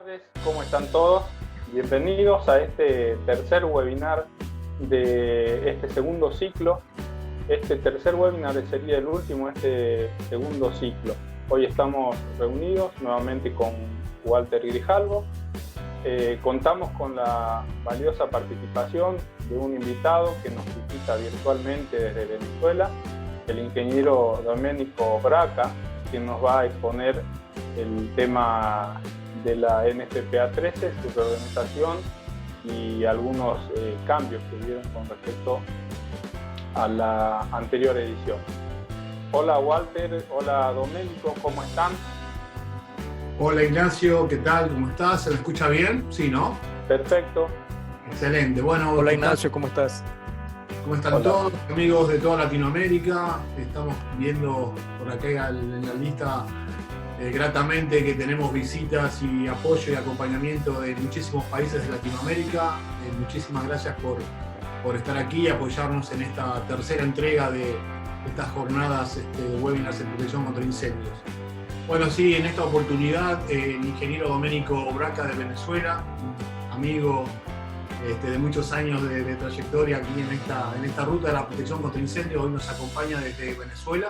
Tardes, ¿cómo están todos? Bienvenidos a este tercer webinar de este segundo ciclo. Este tercer webinar sería el último de este segundo ciclo. Hoy estamos reunidos nuevamente con Walter Grijalvo. Contamos con la valiosa participación de un invitado que nos visita virtualmente desde Venezuela, el ingeniero Domenico Braca, quien nos va a exponer el tema de la NFPA 13, su reorganización y algunos cambios que hubieron con respecto a la anterior edición. Hola Walter, hola Domenico, ¿cómo están? Hola Ignacio, ¿qué tal? ¿Cómo estás? ¿Se me escucha bien? Sí, ¿no? Perfecto. Excelente. Bueno, hola Ignacio, ¿cómo estás? ¿Cómo están todos? Amigos de toda Latinoamérica. Estamos viendo por acá en la lista gratamente que tenemos visitas y apoyo y acompañamiento de muchísimos países de Latinoamérica. Muchísimas gracias por estar aquí y apoyarnos en esta tercera entrega de estas jornadas de webinars en protección contra incendios. Bueno, sí, en esta oportunidad el ingeniero Domenico Braca de Venezuela, amigo de muchos años de trayectoria aquí en esta ruta de la protección contra incendios, hoy nos acompaña desde Venezuela.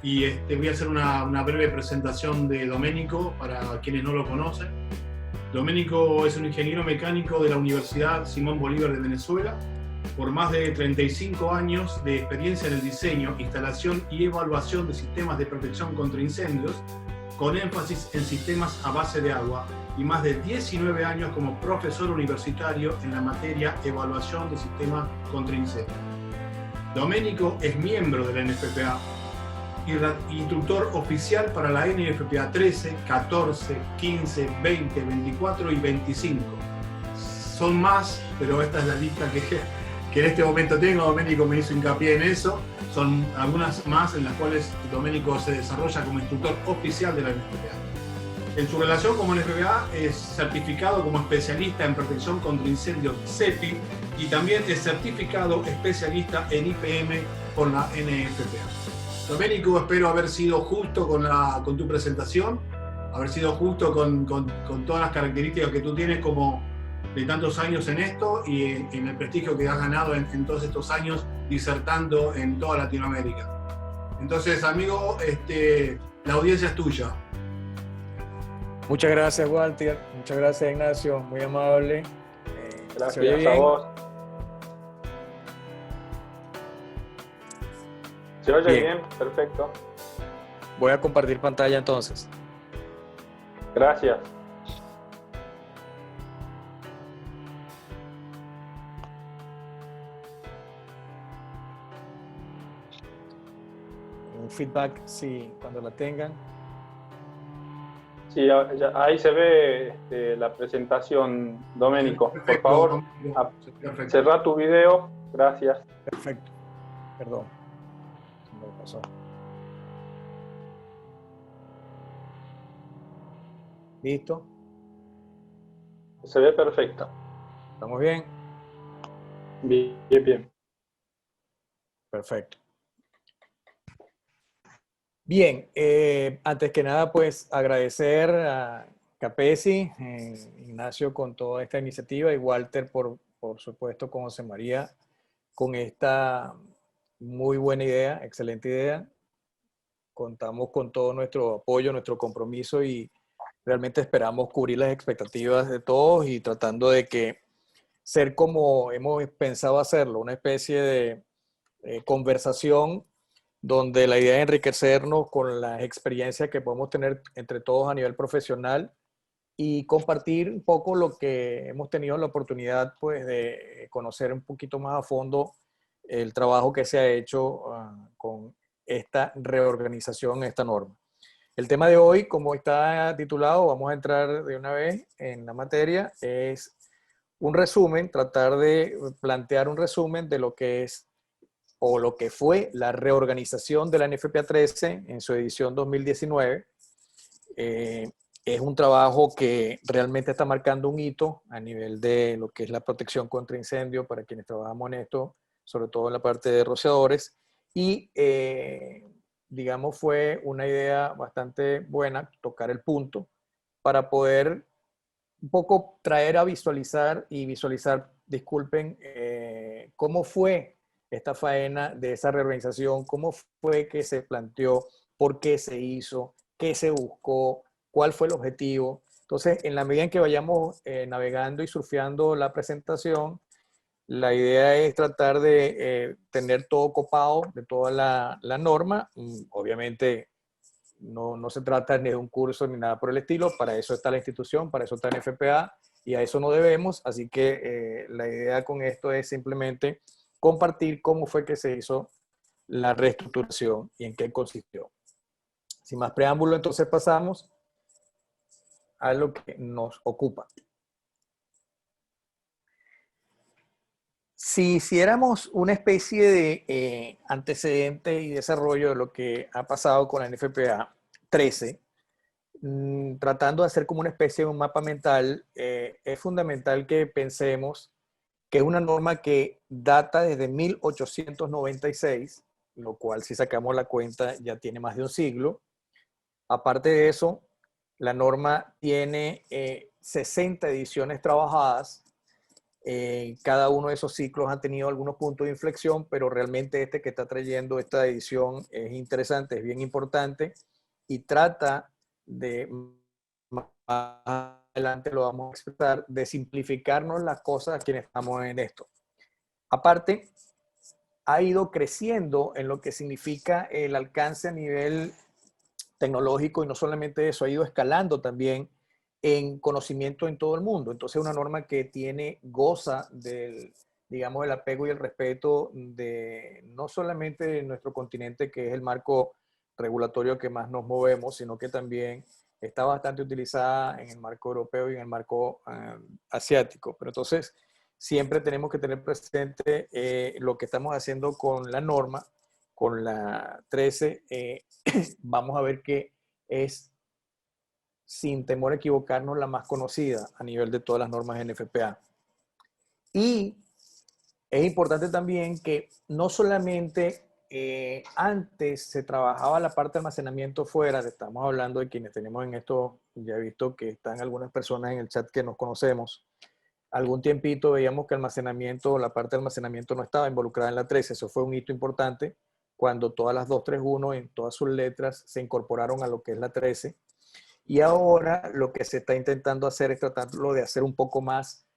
Y voy a hacer una breve presentación de Domenico para quienes no lo conocen. Domenico es un ingeniero mecánico de la Universidad Simón Bolívar de Venezuela, por más de 35 años de experiencia en el diseño, instalación y evaluación de sistemas de protección contra incendios, con énfasis en sistemas a base de agua, y más de 19 años como profesor universitario en la materia evaluación de sistemas contra incendios. Domenico es miembro de la NFPA, instructor oficial para la NFPA 13, 14, 15, 20, 24 y 25. Son más, pero esta es la lista que en este momento tengo. Domenico me hizo hincapié en eso. Son algunas más en las cuales Domenico se desarrolla como instructor oficial de la NFPA. En su relación como NFPA es certificado como especialista en protección contra incendios CEPI y también es certificado especialista en IPM por la NFPA. Domenico, espero haber sido justo con tu presentación, haber sido justo con todas las características que tú tienes como de tantos años en esto y en el prestigio que has ganado en todos estos años disertando en toda Latinoamérica. Entonces, amigo, la audiencia es tuya. Muchas gracias, Walter. Muchas gracias, Ignacio. Muy amable. Gracias a vos. ¿Se oye bien? Perfecto. Voy a compartir pantalla entonces. Gracias. Un feedback, sí, cuando la tengan. Sí, ahí se ve la presentación, Domenico. Perfecto, por favor, cerrá tu video. Gracias. Perfecto. Perdón. Se me pasó. ¿Listo? Se ve perfecto. ¿Estamos bien? Bien, bien, bien. Perfecto. Bien, antes que nada, pues agradecer a Capesi, Ignacio con toda esta iniciativa y Walter por supuesto con José María con esta muy buena idea, excelente idea. Contamos con todo nuestro apoyo, nuestro compromiso y realmente esperamos cubrir las expectativas de todos y tratando de que ser como hemos pensado hacerlo, una especie de conversación donde la idea es enriquecernos con las experiencias que podemos tener entre todos a nivel profesional y compartir un poco lo que hemos tenido la oportunidad pues, de conocer un poquito más a fondo el trabajo que se ha hecho con esta reorganización, esta norma. El tema de hoy, como está titulado, vamos a entrar de una vez en la materia, es un resumen, tratar de plantear un resumen de lo que es o lo que fue la reorganización de la NFPA 13 en su edición 2019. Es un trabajo que realmente está marcando un hito a nivel de lo que es la protección contra incendio para quienes trabajamos en esto, sobre todo en la parte de rociadores. Y, digamos, fue una idea bastante buena tocar el punto para poder un poco traer a visualizar disculpen, cómo fue esta faena de esa reorganización, cómo fue que se planteó, por qué se hizo, qué se buscó, cuál fue el objetivo. Entonces, en la medida en que vayamos navegando y surfeando la presentación, la idea es tratar de tener todo copado de toda la norma. Obviamente no se trata ni de un curso ni nada por el estilo, para eso está la institución, para eso está el FPA y a eso no debemos. Así que la idea con esto es simplemente compartir cómo fue que se hizo la reestructuración y en qué consistió. Sin más preámbulo, entonces pasamos a lo que nos ocupa. Si hiciéramos una especie de antecedente y desarrollo de lo que ha pasado con la NFPA 13, tratando de hacer como una especie de un mapa mental, es fundamental que pensemos que es una norma que data desde 1896, lo cual si sacamos la cuenta ya tiene más de un siglo. Aparte de eso, la norma tiene 60 ediciones trabajadas. Cada uno de esos ciclos ha tenido algunos puntos de inflexión, pero realmente este que está trayendo esta edición es interesante, es bien importante y trata de, más adelante lo vamos a expresar, de simplificarnos las cosas a quienes estamos en esto. Aparte, ha ido creciendo en lo que significa el alcance a nivel tecnológico y no solamente eso, ha ido escalando también en conocimiento en todo el mundo. Entonces, una norma que goza del, digamos, el apego y el respeto de no solamente de nuestro continente, que es el marco regulatorio que más nos movemos, sino que también está bastante utilizada en el marco europeo y en el marco asiático. Pero entonces, siempre tenemos que tener presente lo que estamos haciendo con la norma, con la 13, vamos a ver que es, sin temor a equivocarnos, la más conocida a nivel de todas las normas NFPA. Y es importante también que no solamente antes se trabajaba la parte de almacenamiento fuera, estamos hablando de quienes tenemos en esto, ya he visto que están algunas personas en el chat que nos conocemos. Algún tiempito veíamos que almacenamiento, la parte de almacenamiento no estaba involucrada en la 13, eso fue un hito importante cuando todas las 231 en todas sus letras se incorporaron a lo que es la 13. Y ahora lo que se está intentando hacer es tratarlo de hacer un poco más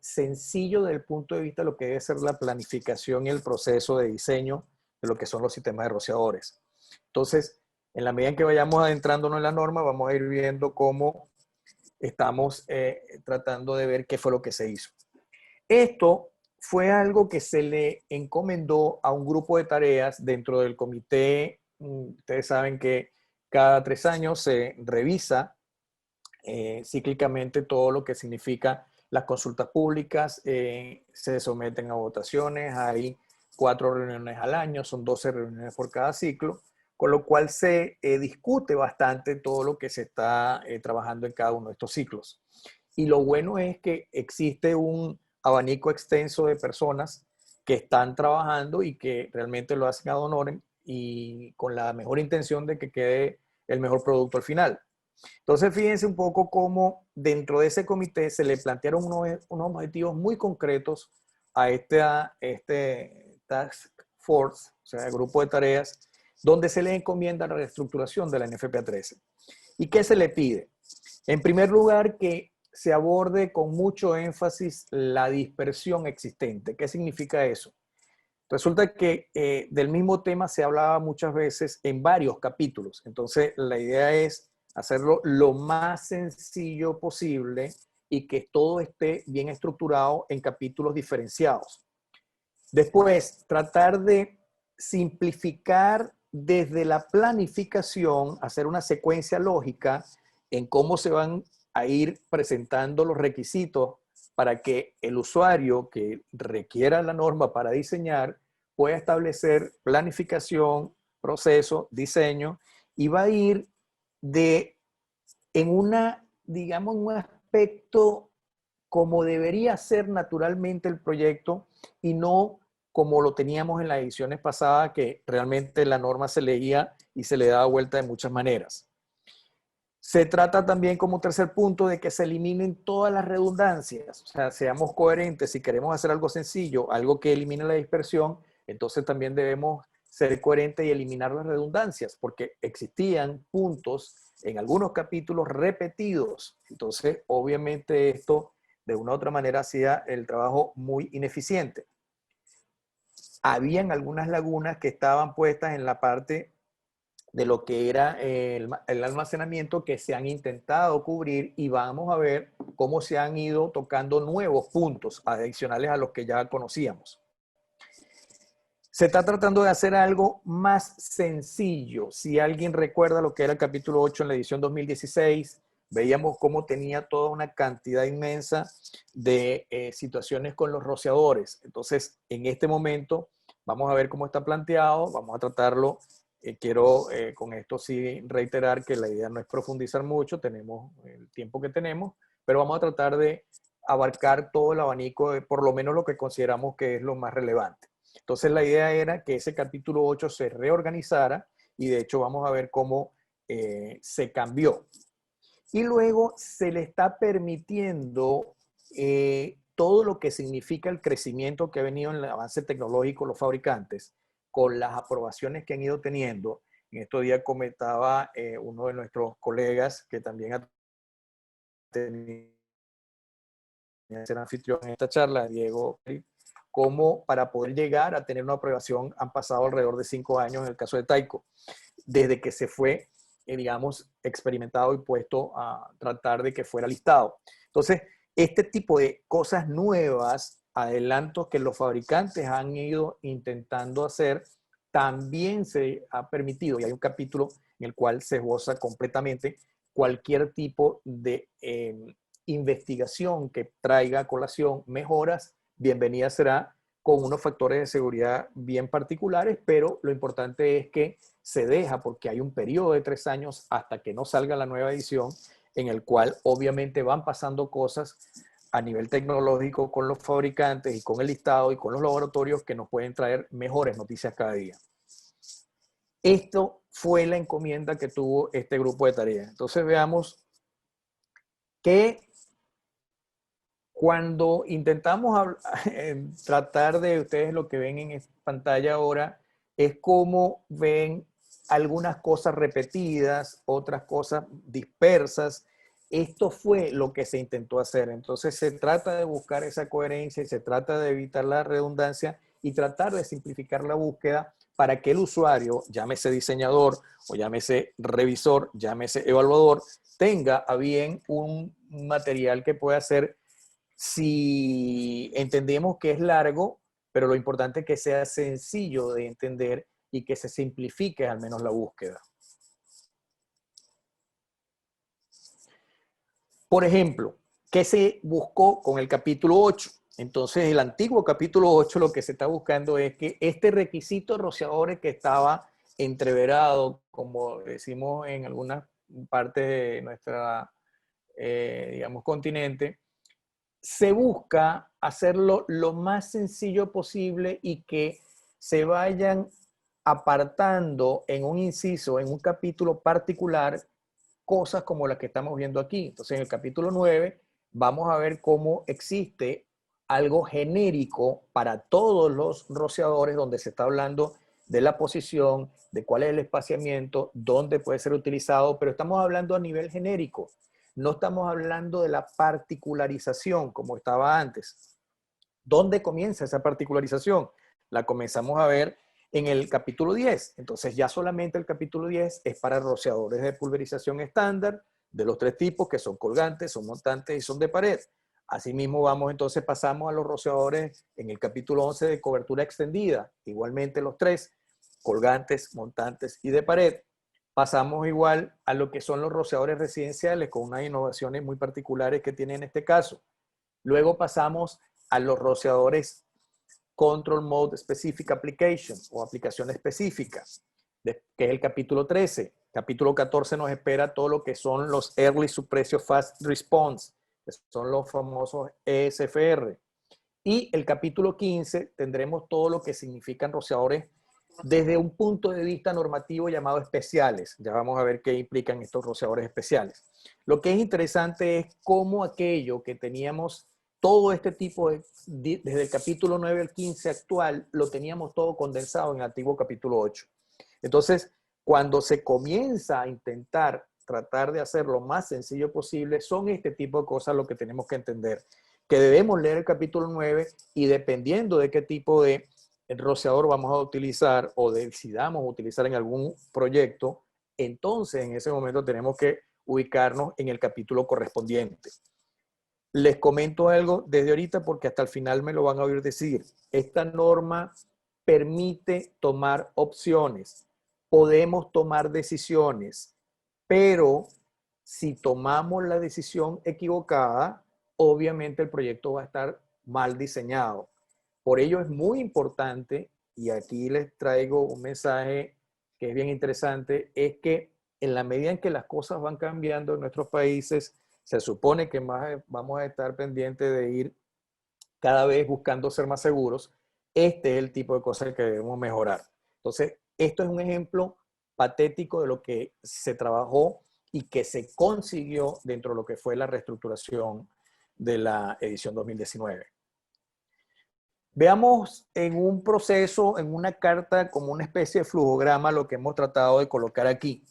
sencillo desde el punto de vista de lo que debe ser la planificación y el proceso de diseño de lo que son los sistemas de rociadores. Entonces, en la medida en que vayamos adentrándonos en la norma, vamos a ir viendo cómo estamos tratando de ver qué fue lo que se hizo. Esto fue algo que se le encomendó a un grupo de tareas dentro del comité. Ustedes saben que cada 3 años se revisa cíclicamente todo lo que significa las consultas públicas, se someten a votaciones, hay 4 reuniones al año, son 12 reuniones por cada ciclo, con lo cual se discute bastante todo lo que se está trabajando en cada uno de estos ciclos. Y lo bueno es que existe un abanico extenso de personas que están trabajando y que realmente lo hacen ad honorem y con la mejor intención de que quede el mejor producto al final. Entonces, fíjense un poco cómo dentro de ese comité se le plantearon unos objetivos muy concretos a este Task Force, o sea, el grupo de tareas, donde se le encomienda la reestructuración de la NFPA 13. ¿Y qué se le pide? En primer lugar, que se aborde con mucho énfasis la dispersión existente. ¿Qué significa eso? Resulta que del mismo tema se hablaba muchas veces en varios capítulos. Entonces, la idea es hacerlo lo más sencillo posible y que todo esté bien estructurado en capítulos diferenciados. Después, tratar de simplificar desde la planificación, hacer una secuencia lógica en cómo se van a ir presentando los requisitos para que el usuario que requiera la norma para diseñar pueda establecer planificación, proceso, diseño y va a ir en digamos, un aspecto como debería ser naturalmente el proyecto y no como lo teníamos en las ediciones pasadas, que realmente la norma se leía y se le daba vuelta de muchas maneras. Se trata también como tercer punto de que se eliminen todas las redundancias, o sea, seamos coherentes. Si queremos hacer algo sencillo, algo que elimine la dispersión, entonces también debemos ser coherentes y eliminar las redundancias, porque existían puntos en algunos capítulos repetidos. Entonces, obviamente esto de una u otra manera hacía el trabajo muy ineficiente. Habían algunas lagunas que estaban puestas en la parte de lo que era el almacenamiento que se han intentado cubrir, y vamos a ver cómo se han ido tocando nuevos puntos adicionales a los que ya conocíamos. Se está tratando de hacer algo más sencillo. Si alguien recuerda lo que era el capítulo 8 en la edición 2016, veíamos cómo tenía toda una cantidad inmensa de situaciones con los rociadores. Entonces, en este momento, vamos a ver cómo está planteado, vamos a tratarlo. Quiero con esto sí reiterar que la idea no es profundizar mucho, tenemos el tiempo que tenemos, pero vamos a tratar de abarcar todo el abanico de por lo menos lo que consideramos que es lo más relevante. Entonces la idea era que ese capítulo 8 se reorganizara, y de hecho vamos a ver cómo se cambió. Y luego se le está permitiendo todo lo que significa el crecimiento que ha venido en el avance tecnológico los fabricantes, con las aprobaciones que han ido teniendo. En estos días comentaba uno de nuestros colegas que también ha tenido ser anfitrión en esta charla, Diego, cómo para poder llegar a tener una aprobación han pasado alrededor de 5 años en el caso de Tyco, desde que se fue, digamos, experimentado y puesto a tratar de que fuera listado. Entonces, este tipo de cosas nuevas, adelantos que los fabricantes han ido intentando hacer, también se ha permitido, y hay un capítulo en el cual se esboza completamente cualquier tipo de investigación que traiga a colación mejoras, bienvenida será, con unos factores de seguridad bien particulares, pero lo importante es que se deja, porque hay un periodo de 3 años hasta que no salga la nueva edición, en el cual obviamente van pasando cosas a nivel tecnológico con los fabricantes y con el listado y con los laboratorios que nos pueden traer mejores noticias cada día. Esto fue la encomienda que tuvo este grupo de tareas. Entonces veamos que cuando intentamos tratar de ustedes lo que ven en pantalla ahora, es cómo ven algunas cosas repetidas, otras cosas dispersas. Esto fue lo que se intentó hacer. Entonces se trata de buscar esa coherencia y se trata de evitar la redundancia y tratar de simplificar la búsqueda para que el usuario, llámese diseñador o llámese revisor, llámese evaluador, tenga a bien un material que pueda ser, si entendemos que es largo, pero lo importante es que sea sencillo de entender y que se simplifique al menos la búsqueda. Por ejemplo, ¿qué se buscó con el capítulo 8? Entonces, el antiguo capítulo 8 lo que se está buscando es que este requisito de rociadores que estaba entreverado, como decimos en algunas partes de nuestra, digamos, continente, se busca hacerlo lo más sencillo posible y que se vayan apartando en un inciso, en un capítulo particular, cosas como las que estamos viendo aquí. Entonces, en el capítulo 9 vamos a ver cómo existe algo genérico para todos los rociadores, donde se está hablando de la posición, de cuál es el espaciamiento, dónde puede ser utilizado, pero estamos hablando a nivel genérico. No estamos hablando de la particularización como estaba antes. ¿Dónde comienza esa particularización? La comenzamos a ver en el capítulo 10. Entonces ya solamente el capítulo 10 es para rociadores de pulverización estándar de los 3 tipos, que son colgantes, son montantes y son de pared. Asimismo entonces pasamos a los rociadores en el capítulo 11 de cobertura extendida. Igualmente los 3, colgantes, montantes y de pared. Pasamos igual a lo que son los rociadores residenciales, con unas innovaciones muy particulares que tienen en este caso. Luego pasamos a los rociadores Control Mode Specific Application o aplicación específica, que es el capítulo 13. Capítulo 14 nos espera todo lo que son los Early Suppressor Fast Response, que son los famosos ESFR. Y el capítulo 15 tendremos todo lo que significan rociadores desde un punto de vista normativo llamado especiales. Ya vamos a ver qué implican estos rociadores especiales. Lo que es interesante es cómo aquello que teníamos, todo este tipo desde el capítulo 9 al 15 actual, lo teníamos todo condensado en el antiguo capítulo 8. Entonces, cuando se comienza a intentar tratar de hacer lo más sencillo posible, son este tipo de cosas lo que tenemos que entender. Que debemos leer el capítulo 9 y dependiendo de qué tipo de rociador vamos a utilizar o decidamos utilizar en algún proyecto, entonces en ese momento tenemos que ubicarnos en el capítulo correspondiente. Les comento algo desde ahorita porque hasta el final me lo van a oír decir. Esta norma permite tomar opciones. Podemos tomar decisiones, pero si tomamos la decisión equivocada, obviamente el proyecto va a estar mal diseñado. Por ello es muy importante, y aquí les traigo un mensaje que es bien interesante, es que en la medida en que las cosas van cambiando en nuestros países, se supone que más vamos a estar pendientes de ir cada vez buscando ser más seguros. Este es el tipo de cosas que debemos mejorar. Entonces, esto es un ejemplo patético de lo que se trabajó y que se consiguió dentro de lo que fue la reestructuración de la edición 2019. Veamos en un proceso, en una carta, como una especie de flujograma, lo que hemos tratado de colocar aquí.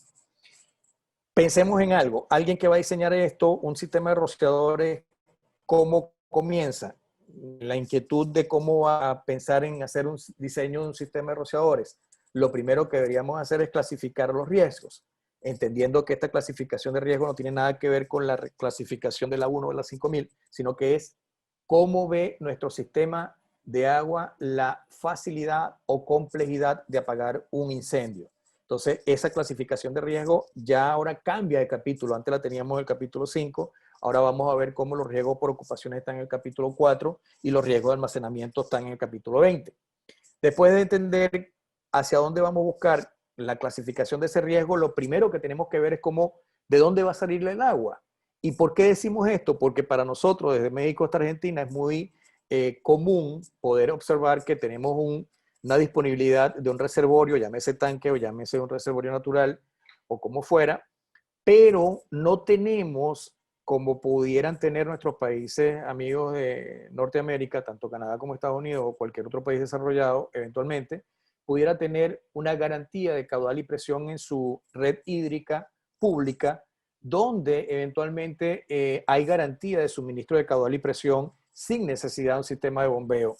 Pensemos en algo. Alguien que va a diseñar esto, un sistema de rociadores, ¿cómo comienza? La inquietud de cómo va a pensar en hacer un diseño de un sistema de rociadores. Lo primero que deberíamos hacer es clasificar los riesgos, entendiendo que esta clasificación de riesgo no tiene nada que ver con la clasificación de la 1 o de la 5000, sino que es cómo ve nuestro sistema de agua la facilidad o complejidad de apagar un incendio. Entonces, esa clasificación de riesgo ya ahora cambia de capítulo. Antes la teníamos en el capítulo 5. Ahora vamos a ver cómo los riesgos por ocupaciones están en el capítulo 4 y los riesgos de almacenamiento están en el capítulo 20. Después de entender hacia dónde vamos a buscar la clasificación de ese riesgo, lo primero que tenemos que ver es cómo, de dónde va a salir el agua. ¿Y por qué decimos esto? Porque para nosotros, desde México hasta Argentina, es muy común poder observar que tenemos una disponibilidad de un reservorio, llámese tanque o llámese un reservorio natural o como fuera, pero no tenemos, como pudieran tener nuestros países amigos de Norteamérica, tanto Canadá como Estados Unidos o cualquier otro país desarrollado eventualmente, pudiera tener una garantía de caudal y presión en su red hídrica pública, donde eventualmente hay garantía de suministro de caudal y presión sin necesidad de un sistema de bombeo.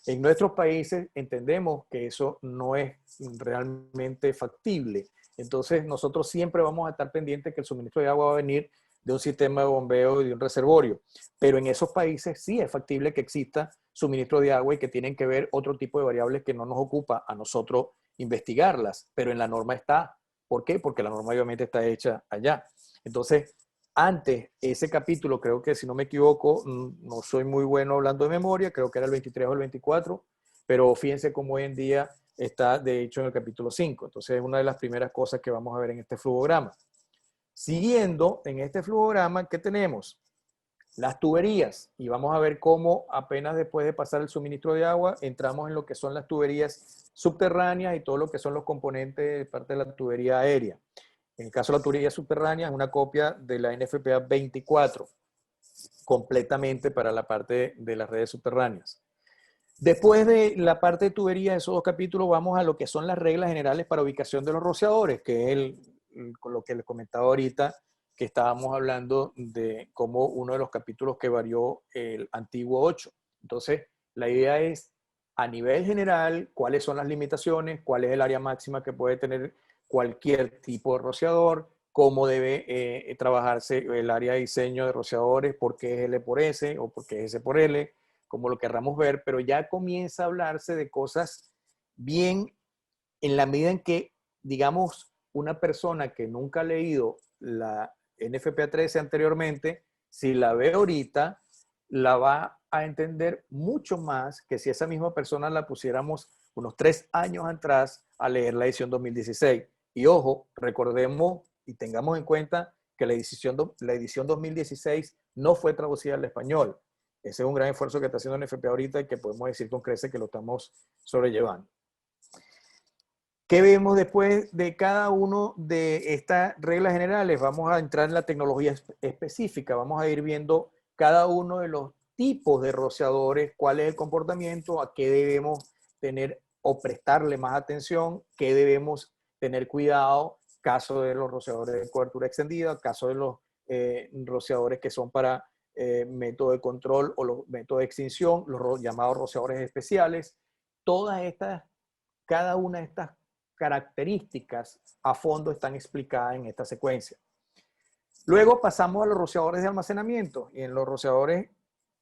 En nuestros países entendemos que eso no es realmente factible. Entonces nosotros siempre vamos a estar pendientes que el suministro de agua va a venir de un sistema de bombeo y de un reservorio. Pero en esos países sí es factible que exista suministro de agua y que tienen que ver otro tipo de variables que no nos ocupa a nosotros investigarlas, pero en la norma está. ¿Por qué? Porque la norma obviamente está hecha allá. Entonces, antes, ese capítulo, creo que si no me equivoco, no soy muy bueno hablando de memoria, creo que era el 23 o el 24, pero fíjense cómo hoy en día está de hecho en el capítulo 5. Entonces es una de las primeras cosas que vamos a ver en este flujograma. Siguiendo en este flujograma, ¿qué tenemos? Las tuberías. Y vamos a ver cómo apenas después de pasar el suministro de agua, entramos en lo que son las tuberías subterráneas y todo lo que son los componentes de parte de la tubería aérea. En el caso de la tubería subterránea, es una copia de la NFPA 24, completamente para la parte de las redes subterráneas. Después de la parte de tubería, de esos dos capítulos, vamos a lo que son las reglas generales para ubicación de los rociadores, que es lo que les comentaba ahorita, que estábamos hablando de cómo uno de los capítulos que varió el antiguo 8. Entonces, la idea es, a nivel general, cuáles son las limitaciones, cuál es el área máxima que puede tener cualquier tipo de rociador, cómo debe trabajarse el área de diseño de rociadores, por qué es L por S o por qué es S por L, como lo querramos ver, pero ya comienza a hablarse de cosas bien en la medida en que, digamos, una persona que nunca ha leído la NFPA 13 anteriormente, si la ve ahorita, la va a entender mucho más que si esa misma persona la pusiéramos unos 3 años atrás a leer la edición 2016. Y ojo, recordemos y tengamos en cuenta que la edición 2016 no fue traducida al español. Ese es un gran esfuerzo que está haciendo NFPA ahorita y que podemos decir con creces que lo estamos sobrellevando. ¿Qué vemos después de cada uno de estas reglas generales? Vamos a entrar en la tecnología específica, vamos a ir viendo cada uno de los tipos de rociadores, cuál es el comportamiento, a qué debemos tener o prestarle más atención, qué debemos tener cuidado, caso de los rociadores de cobertura extendida, caso de los rociadores que son para método de control o los métodos de extinción, los llamados rociadores especiales. Todas estas, cada una de estas características a fondo están explicadas en esta secuencia. Luego pasamos a los rociadores de almacenamiento, y en los rociadores,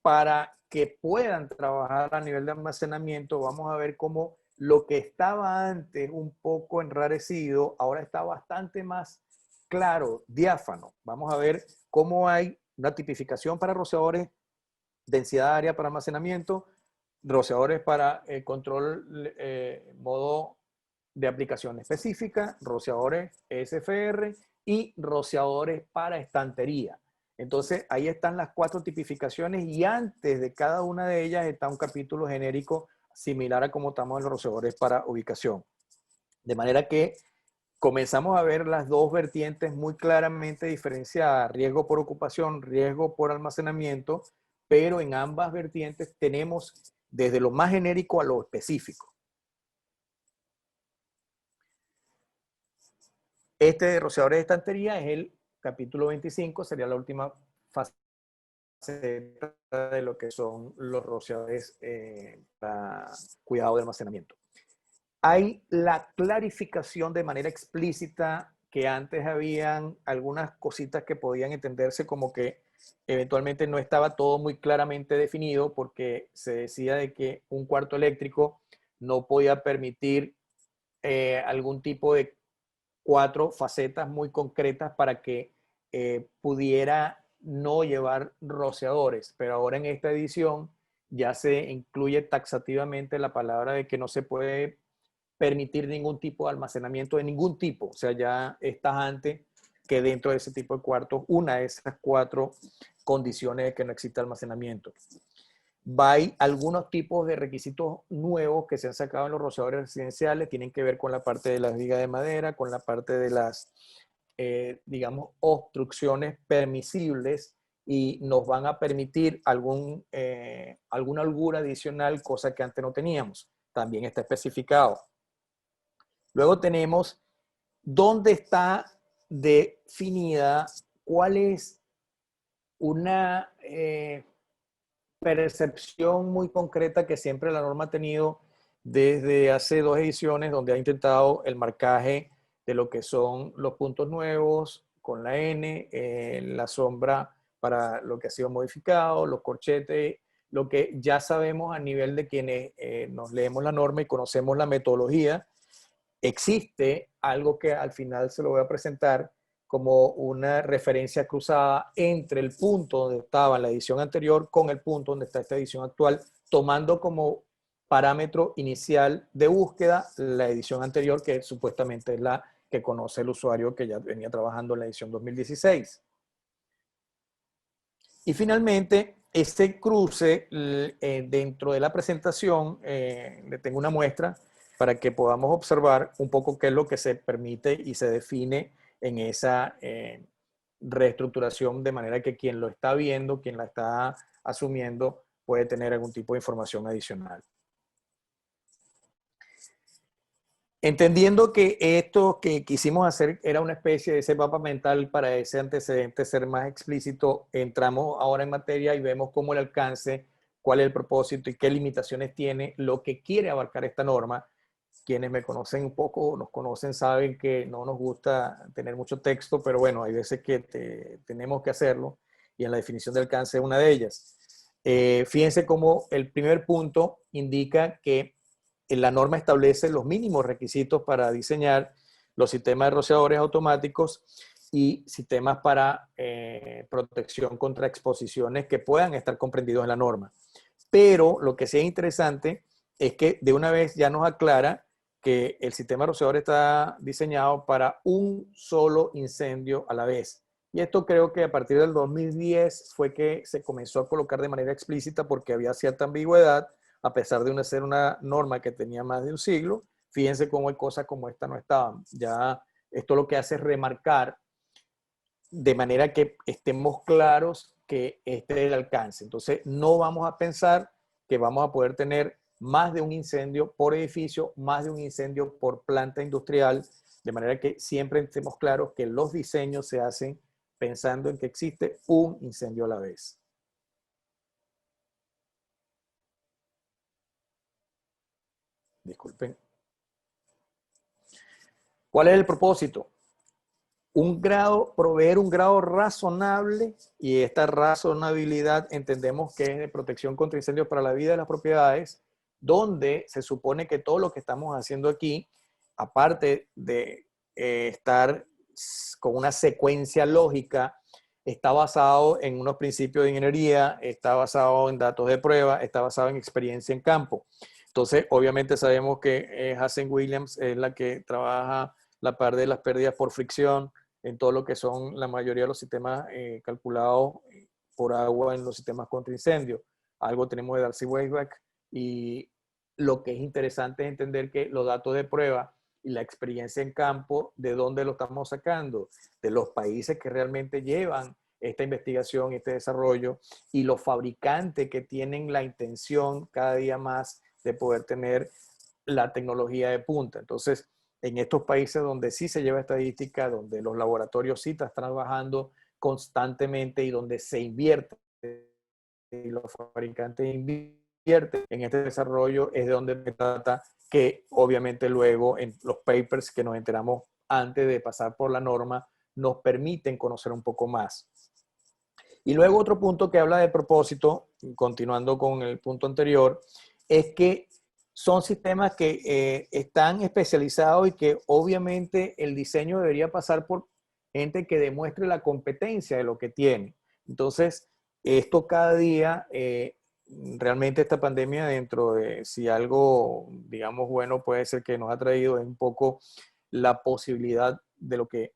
para que puedan trabajar a nivel de almacenamiento, vamos a ver cómo lo que estaba antes un poco enrarecido, ahora está bastante más claro, diáfano. Vamos a ver cómo hay una tipificación para rociadores, densidad de área para almacenamiento, rociadores para control modo de aplicación específica, rociadores SFR y rociadores para estantería. Entonces, ahí están las 4 tipificaciones y antes de cada una de ellas está un capítulo genérico similar a como estamos en los rociadores para ubicación. De manera que comenzamos a ver las dos vertientes muy claramente diferenciadas, riesgo por ocupación, riesgo por almacenamiento, pero en ambas vertientes tenemos desde lo más genérico a lo específico. Este de rociadores de estantería es el capítulo 25, sería la última fase de lo que son los rociadores para cuidado de almacenamiento. Hay la clarificación de manera explícita que antes habían algunas cositas que podían entenderse como que eventualmente no estaba todo muy claramente definido porque se decía de que un cuarto eléctrico no podía permitir algún tipo de 4 facetas muy concretas para que pudiera no llevar rociadores, pero ahora en esta edición ya se incluye taxativamente la palabra de que no se puede permitir ningún tipo de almacenamiento de ningún tipo, o sea, ya está antes que dentro de ese tipo de cuartos, una de esas 4 condiciones de que no exista almacenamiento. Hay algunos tipos de requisitos nuevos que se han sacado en los rociadores residenciales, tienen que ver con la parte de las vigas de madera, con la parte de las, digamos, obstrucciones permisibles y nos van a permitir alguna holgura adicional, cosa que antes no teníamos. También está especificado. Luego tenemos dónde está definida cuál es una percepción muy concreta que siempre la norma ha tenido desde hace 2 ediciones, donde ha intentado el marcaje de lo que son los puntos nuevos con la N, la sombra para lo que ha sido modificado, los corchetes, lo que ya sabemos a nivel de quienes nos leemos la norma y conocemos la metodología. Existe algo que al final se lo voy a presentar como una referencia cruzada entre el punto donde estaba la edición anterior con el punto donde está esta edición actual, tomando como parámetro inicial de búsqueda la edición anterior, que supuestamente es la que conoce el usuario que ya venía trabajando en la edición 2016. Y finalmente, este cruce dentro de la presentación, le tengo una muestra para que podamos observar un poco qué es lo que se permite y se define en esa reestructuración, de manera que quien lo está viendo, quien la está asumiendo, puede tener algún tipo de información adicional. Entendiendo que esto que quisimos hacer era una especie de ese mapa mental para ese antecedente ser más explícito, entramos ahora en materia y vemos cómo el alcance, cuál es el propósito y qué limitaciones tiene lo que quiere abarcar esta norma. Quienes me conocen un poco, nos conocen, saben que no nos gusta tener mucho texto, pero bueno, hay veces que tenemos que hacerlo y en la definición de alcance es una de ellas. Fíjense cómo el primer punto indica que la norma establece los mínimos requisitos para diseñar los sistemas de rociadores automáticos y sistemas para protección contra exposiciones que puedan estar comprendidos en la norma. Pero lo que sí es interesante es que de una vez ya nos aclara que el sistema de rociador está diseñado para un solo incendio a la vez. Y esto creo que a partir del 2010 fue que se comenzó a colocar de manera explícita porque había cierta ambigüedad, a pesar de ser una norma que tenía más de un siglo, fíjense cómo hay cosas como esta no estaban. Ya esto lo que hace es remarcar de manera que estemos claros que este es el alcance. Entonces, no vamos a pensar que vamos a poder tener más de un incendio por edificio, más de un incendio por planta industrial, de manera que siempre estemos claros que los diseños se hacen pensando en que existe un incendio a la vez. Disculpen. ¿Cuál es el propósito? Proveer un grado razonable, y esta razonabilidad entendemos que es de protección contra incendios para la vida de las propiedades, donde se supone que todo lo que estamos haciendo aquí, aparte de estar con una secuencia lógica, está basado en unos principios de ingeniería, está basado en datos de prueba, está basado en experiencia en campo. Entonces, obviamente sabemos que Hazen Williams es la que trabaja la parte de las pérdidas por fricción en todo lo que son la mayoría de los sistemas calculados por agua en los sistemas contra incendio. Algo tenemos de Darcy Weisbach, y lo que es interesante es entender que los datos de prueba y la experiencia en campo, ¿de dónde lo estamos sacando? De los países que realmente llevan esta investigación, este desarrollo, y los fabricantes que tienen la intención cada día más de poder tener la tecnología de punta. Entonces, en estos países donde sí se lleva estadística, donde los laboratorios sí están trabajando constantemente y donde se invierte y los fabricantes invierten en este desarrollo, es de donde se trata que obviamente luego en los papers que nos enteramos antes de pasar por la norma nos permiten conocer un poco más. Y luego otro punto que habla de propósito, continuando con el punto anterior, es que son sistemas que están especializados y que obviamente el diseño debería pasar por gente que demuestre la competencia de lo que tiene. Entonces, esto cada día, realmente esta pandemia, dentro de si algo, digamos, bueno puede ser que nos ha traído, es un poco la posibilidad de lo que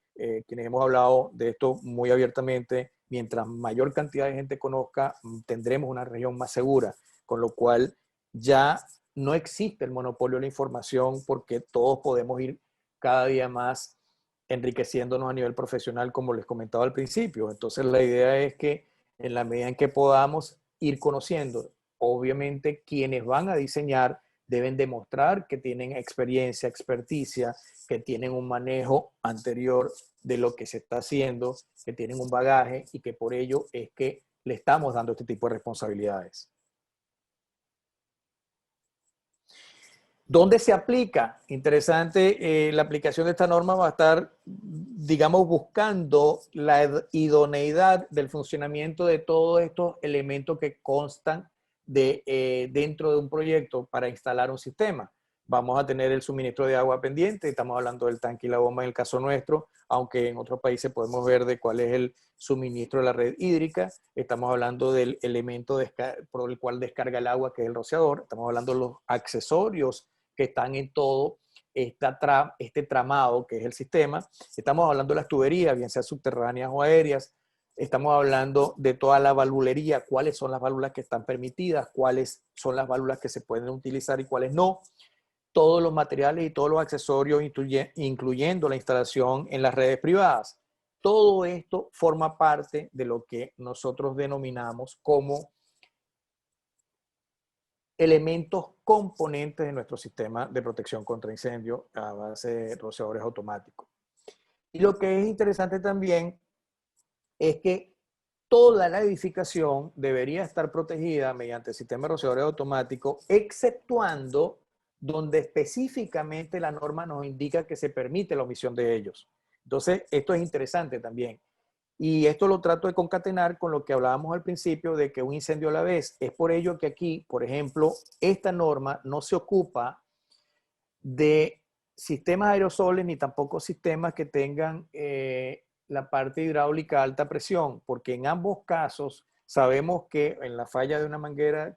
quienes hemos hablado de esto muy abiertamente, mientras mayor cantidad de gente conozca, tendremos una región más segura, con lo cual ya no existe el monopolio de la información, porque todos podemos ir cada día más enriqueciéndonos a nivel profesional, como les comentaba al principio. Entonces la idea es que en la medida en que podamos ir conociendo, obviamente quienes van a diseñar deben demostrar que tienen experiencia, experticia, que tienen un manejo anterior de lo que se está haciendo, que tienen un bagaje, y que por ello es que le estamos dando este tipo de responsabilidades. ¿Dónde se aplica? Interesante, la aplicación de esta norma va a estar, digamos, buscando la idoneidad del funcionamiento de todos estos elementos que constan dentro de un proyecto para instalar un sistema. Vamos a tener el suministro de agua pendiente, estamos hablando del tanque y la bomba en el caso nuestro, aunque en otros países podemos ver de cuál es el suministro de la red hídrica. Estamos hablando del elemento por el cual descarga el agua, que es el rociador. Estamos hablando de los accesorios que están en todo este tramado que es el sistema. Estamos hablando de las tuberías, bien sean subterráneas o aéreas. Estamos hablando de toda la valvulería, cuáles son las válvulas que están permitidas, cuáles son las válvulas que se pueden utilizar y cuáles no. Todos los materiales y todos los accesorios, incluyendo la instalación en las redes privadas. Todo esto forma parte de lo que nosotros denominamos como elementos componentes de nuestro sistema de protección contra incendio a base de rociadores automáticos. Y lo que es interesante también es que toda la edificación debería estar protegida mediante el sistema de rociadores automáticos, exceptuando donde específicamente la norma nos indica que se permite la omisión de ellos. Entonces, esto es interesante también. Y esto lo trato de concatenar con lo que hablábamos al principio de que un incendio a la vez. Es por ello que aquí, por ejemplo, esta norma no se ocupa de sistemas aerosoles ni tampoco sistemas que tengan la parte hidráulica a alta presión, porque en ambos casos sabemos que en la falla de una manguera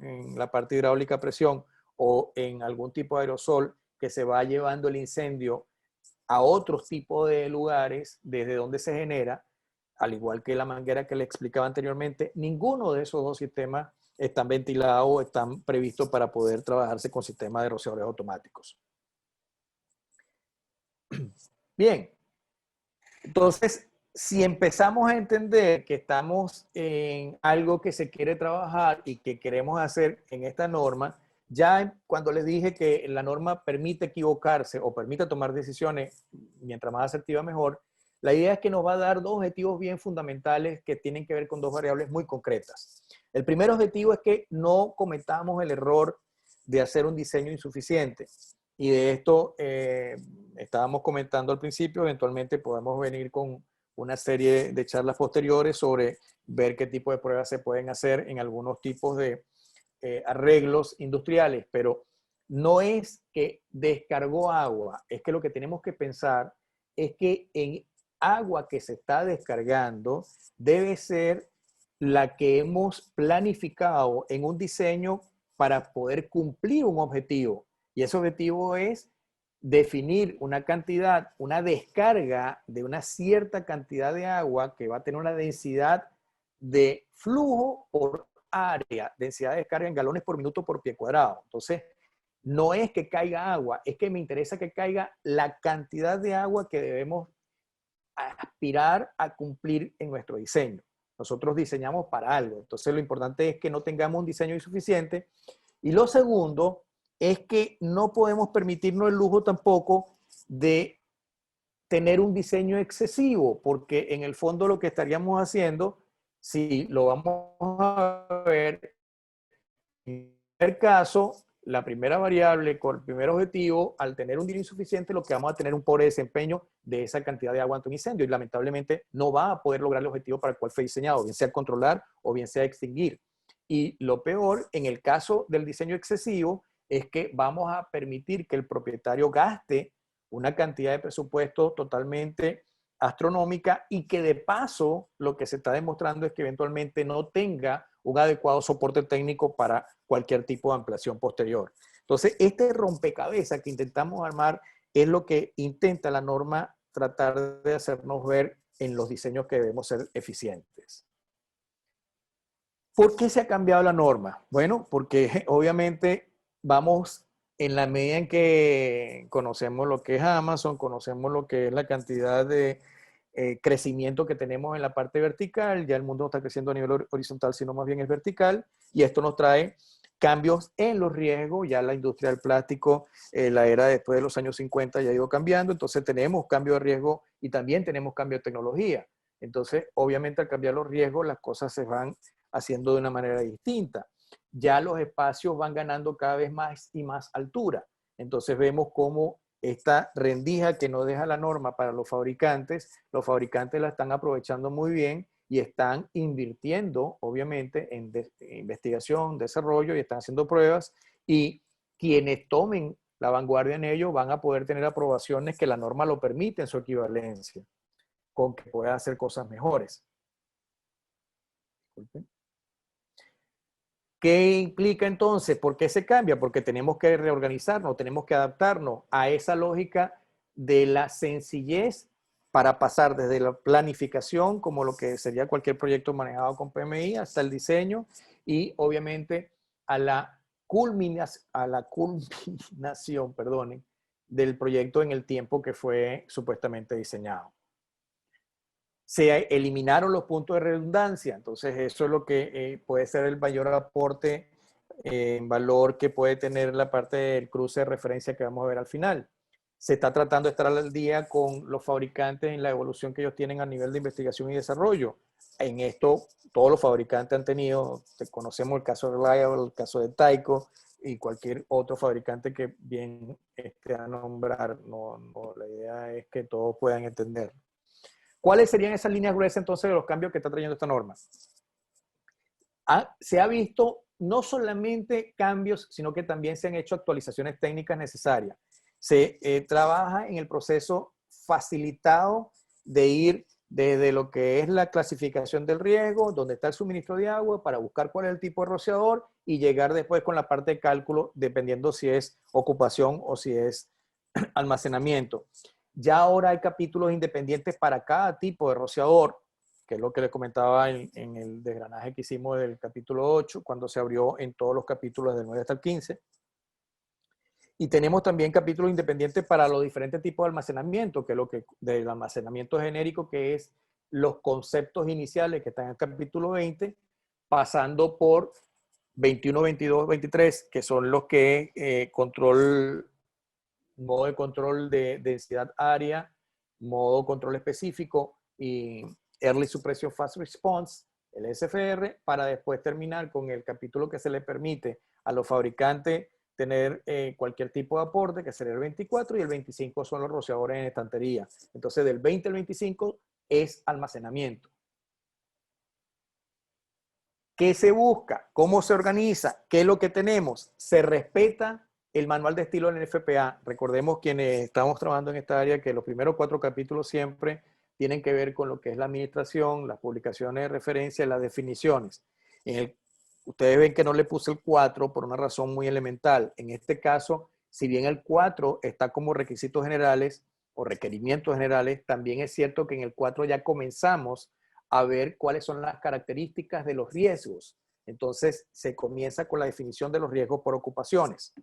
en la parte hidráulica a presión o en algún tipo de aerosol que se va llevando el incendio a otros tipos de lugares desde donde se genera, al igual que la manguera que le explicaba anteriormente, ninguno de esos dos sistemas están ventilados o están previstos para poder trabajarse con sistemas de rociadores automáticos. Bien, entonces, si empezamos a entender que estamos en algo que se quiere trabajar y que queremos hacer en esta norma, ya cuando les dije que la norma permite equivocarse o permite tomar decisiones, mientras más asertiva mejor, la idea es que nos va a dar dos objetivos bien fundamentales que tienen que ver con dos variables muy concretas. El primer objetivo es que no cometamos el error de hacer un diseño insuficiente. Y de esto estábamos comentando al principio, eventualmente podemos venir con una serie de charlas posteriores sobre ver qué tipo de pruebas se pueden hacer en algunos tipos de arreglos industriales, pero no es que descargó agua, es que lo que tenemos que pensar es que en agua que se está descargando debe ser la que hemos planificado en un diseño para poder cumplir un objetivo. Y ese objetivo es definir una cantidad, una descarga de una cierta cantidad de agua que va a tener una densidad de flujo por área, densidad de descarga en galones por minuto por pie cuadrado. Entonces, no es que caiga agua, es que me interesa que caiga la cantidad de agua que debemos aspirar a cumplir en nuestro diseño. Nosotros diseñamos para algo, entonces lo importante es que no tengamos un diseño insuficiente. Y lo segundo es que no podemos permitirnos el lujo tampoco de tener un diseño excesivo, porque en el fondo lo que estaríamos haciendo, si lo vamos a ver, en el caso, la primera variable con el primer objetivo, al tener un diseño insuficiente, lo que vamos a tener un pobre desempeño de esa cantidad de agua ante un incendio y lamentablemente no va a poder lograr el objetivo para el cual fue diseñado, bien sea controlar o bien sea extinguir. Y lo peor, en el caso del diseño excesivo, es que vamos a permitir que el propietario gaste una cantidad de presupuesto totalmente astronómica y que de paso lo que se está demostrando es que eventualmente no tenga un adecuado soporte técnico para cualquier tipo de ampliación posterior. Entonces, este rompecabezas que intentamos armar es lo que intenta la norma tratar de hacernos ver en los diseños que debemos ser eficientes. ¿Por qué se ha cambiado la norma? Bueno, porque obviamente vamos en la medida en que conocemos lo que es Amazon, conocemos lo que es la cantidad de crecimiento que tenemos en la parte vertical, ya el mundo no está creciendo a nivel horizontal, sino más bien es vertical, y esto nos trae cambios en los riesgos, ya la industria del plástico, la era después de los años 50 ya ha ido cambiando, entonces tenemos cambio de riesgo y también tenemos cambio de tecnología. Entonces, obviamente al cambiar los riesgos, las cosas se van haciendo de una manera distinta. Ya los espacios van ganando cada vez más y más altura. Entonces vemos cómo esta rendija que no deja la norma para los fabricantes la están aprovechando muy bien y están invirtiendo, obviamente, en investigación, desarrollo y están haciendo pruebas. Y quienes tomen la vanguardia en ello van a poder tener aprobaciones que la norma lo permite en su equivalencia, con que pueda hacer cosas mejores. Disculpen. ¿Qué implica entonces? ¿Por qué se cambia? Porque tenemos que reorganizarnos, tenemos que adaptarnos a esa lógica de la sencillez para pasar desde la planificación, como lo que sería cualquier proyecto manejado con PMI, hasta el diseño y obviamente a la culminación, perdonen, del proyecto en el tiempo que fue supuestamente diseñado. Se eliminaron los puntos de redundancia, entonces eso es lo que puede ser el mayor aporte en valor que puede tener la parte del cruce de referencia que vamos a ver al final. Se está tratando de estar al día con los fabricantes en la evolución que ellos tienen a nivel de investigación y desarrollo. En esto todos los fabricantes han tenido, conocemos el caso de Reliable, el caso de Tyco y cualquier otro fabricante que bien esté a nombrar. La idea es que todos puedan entender. ¿Cuáles serían esas líneas gruesas entonces de los cambios que está trayendo esta norma? Se ha visto no solamente cambios, sino que también se han hecho actualizaciones técnicas necesarias. Se trabaja en el proceso facilitado de ir desde lo que es la clasificación del riesgo, donde está el suministro de agua, para buscar cuál es el tipo de rociador y llegar después con la parte de cálculo, dependiendo si es ocupación o si es almacenamiento. Ya ahora hay capítulos independientes para cada tipo de rociador, que es lo que les comentaba en el desgranaje que hicimos del capítulo 8, cuando se abrió en todos los capítulos del 9 hasta el 15. Y tenemos también capítulos independientes para los diferentes tipos de almacenamiento, que es lo que del almacenamiento genérico, que es los conceptos iniciales que están en el capítulo 20, pasando por 21, 22, 23, que son los que modo de control de densidad área, modo control específico y Early Suppression Fast Response, el SFR, para después terminar con el capítulo que se le permite a los fabricantes tener cualquier tipo de aporte, que sería el 24, y el 25 son los rociadores en estantería. Entonces, del 20 al 25 es almacenamiento. ¿Qué se busca? ¿Cómo se organiza? ¿Qué es lo que tenemos? Se respeta el manual de estilo del NFPA. Recordemos quienes estamos trabajando en esta área que los primeros 4 capítulos siempre tienen que ver con lo que es la administración, las publicaciones de referencia y las definiciones. Ustedes ven que no le puse el 4 por una razón muy elemental. En este caso, si bien el 4 está como requisitos generales o requerimientos generales, también es cierto que en el 4 ya comenzamos a ver cuáles son las características de los riesgos. Entonces, se comienza con la definición de los riesgos por ocupaciones.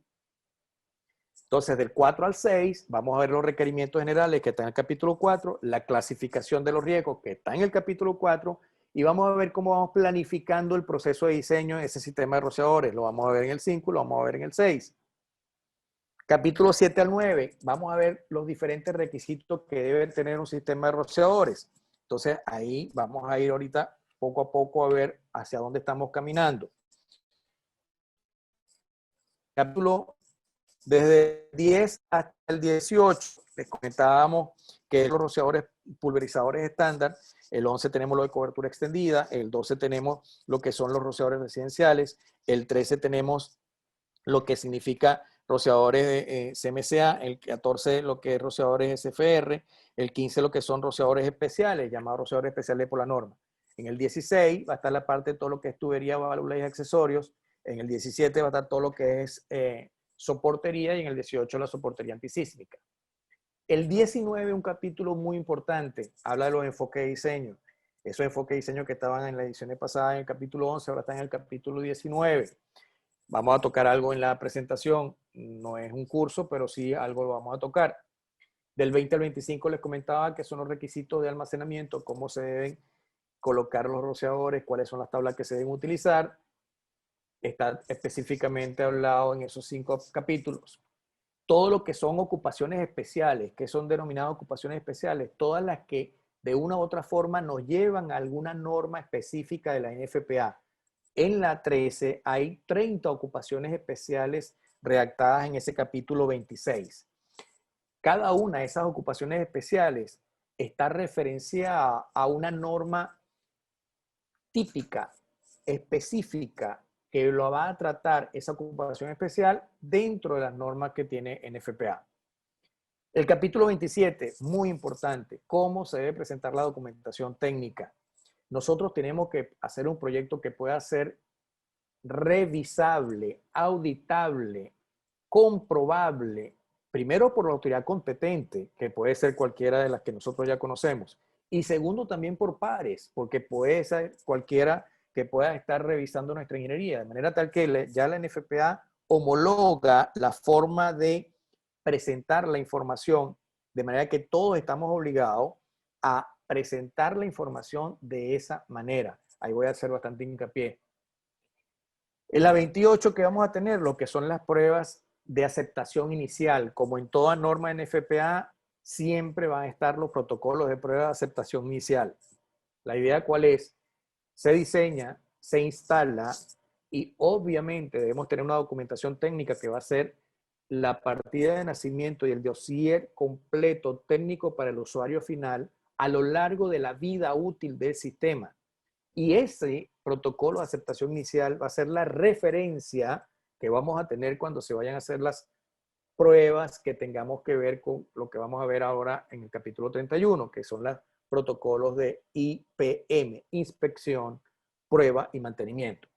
Entonces, del 4 al 6, vamos a ver los requerimientos generales que están en el capítulo 4, la clasificación de los riesgos que está en el capítulo 4, y vamos a ver cómo vamos planificando el proceso de diseño de ese sistema de rociadores. Lo vamos a ver en el 5, lo vamos a ver en el 6. Capítulo 7 al 9, vamos a ver los diferentes requisitos que debe tener un sistema de rociadores. Entonces, ahí vamos a ir ahorita poco a poco a ver hacia dónde estamos caminando. Capítulo desde 10 hasta el 18, les comentábamos que los rociadores pulverizadores estándar, el 11 tenemos lo de cobertura extendida, el 12 tenemos lo que son los rociadores residenciales, el 13 tenemos lo que significa rociadores de CMCA, el 14 lo que es rociadores SFR, el 15 lo que son rociadores especiales, llamados rociadores especiales por la norma. En el 16 va a estar la parte de todo lo que es tubería, válvulas y accesorios. En el 17 va a estar todo lo que es soportería, y en el 18 la soportería antisísmica. El 19, un capítulo muy importante, habla de los enfoques de diseño. Esos enfoques de diseño que estaban en la edición pasada en el capítulo 11, ahora están en el capítulo 19. Vamos a tocar algo en la presentación, no es un curso, pero sí algo lo vamos a tocar. Del 20 al 25 les comentaba que son los requisitos de almacenamiento, cómo se deben colocar los rociadores, cuáles son las tablas que se deben utilizar. Está específicamente hablado en esos 5 capítulos. Todo lo que son ocupaciones especiales, que son denominadas ocupaciones especiales, todas las que de una u otra forma nos llevan a alguna norma específica de la NFPA. En la 13 hay 30 ocupaciones especiales redactadas en ese capítulo 26. Cada una de esas ocupaciones especiales está referenciada a una norma típica, específica, que lo va a tratar esa ocupación especial dentro de las normas que tiene NFPA. El capítulo 27, muy importante, cómo se debe presentar la documentación técnica. Nosotros tenemos que hacer un proyecto que pueda ser revisable, auditable, comprobable, primero por la autoridad competente, que puede ser cualquiera de las que nosotros ya conocemos, y segundo también por pares, porque puede ser cualquiera que pueda estar revisando nuestra ingeniería, de manera tal que ya la NFPA homologa la forma de presentar la información, de manera que todos estamos obligados a presentar la información de esa manera. Ahí voy a hacer bastante hincapié. En la 28 que vamos a tener lo que son las pruebas de aceptación inicial. Como en toda norma NFPA, siempre van a estar los protocolos de prueba de aceptación inicial. La idea ¿cuál es? Se diseña, se instala y obviamente debemos tener una documentación técnica que va a ser la partida de nacimiento y el dossier completo técnico para el usuario final a lo largo de la vida útil del sistema. Y ese protocolo de aceptación inicial va a ser la referencia que vamos a tener cuando se vayan a hacer las pruebas que tengamos que ver con lo que vamos a ver ahora en el capítulo 31, que son los protocolos de IPM, inspección, prueba y mantenimiento.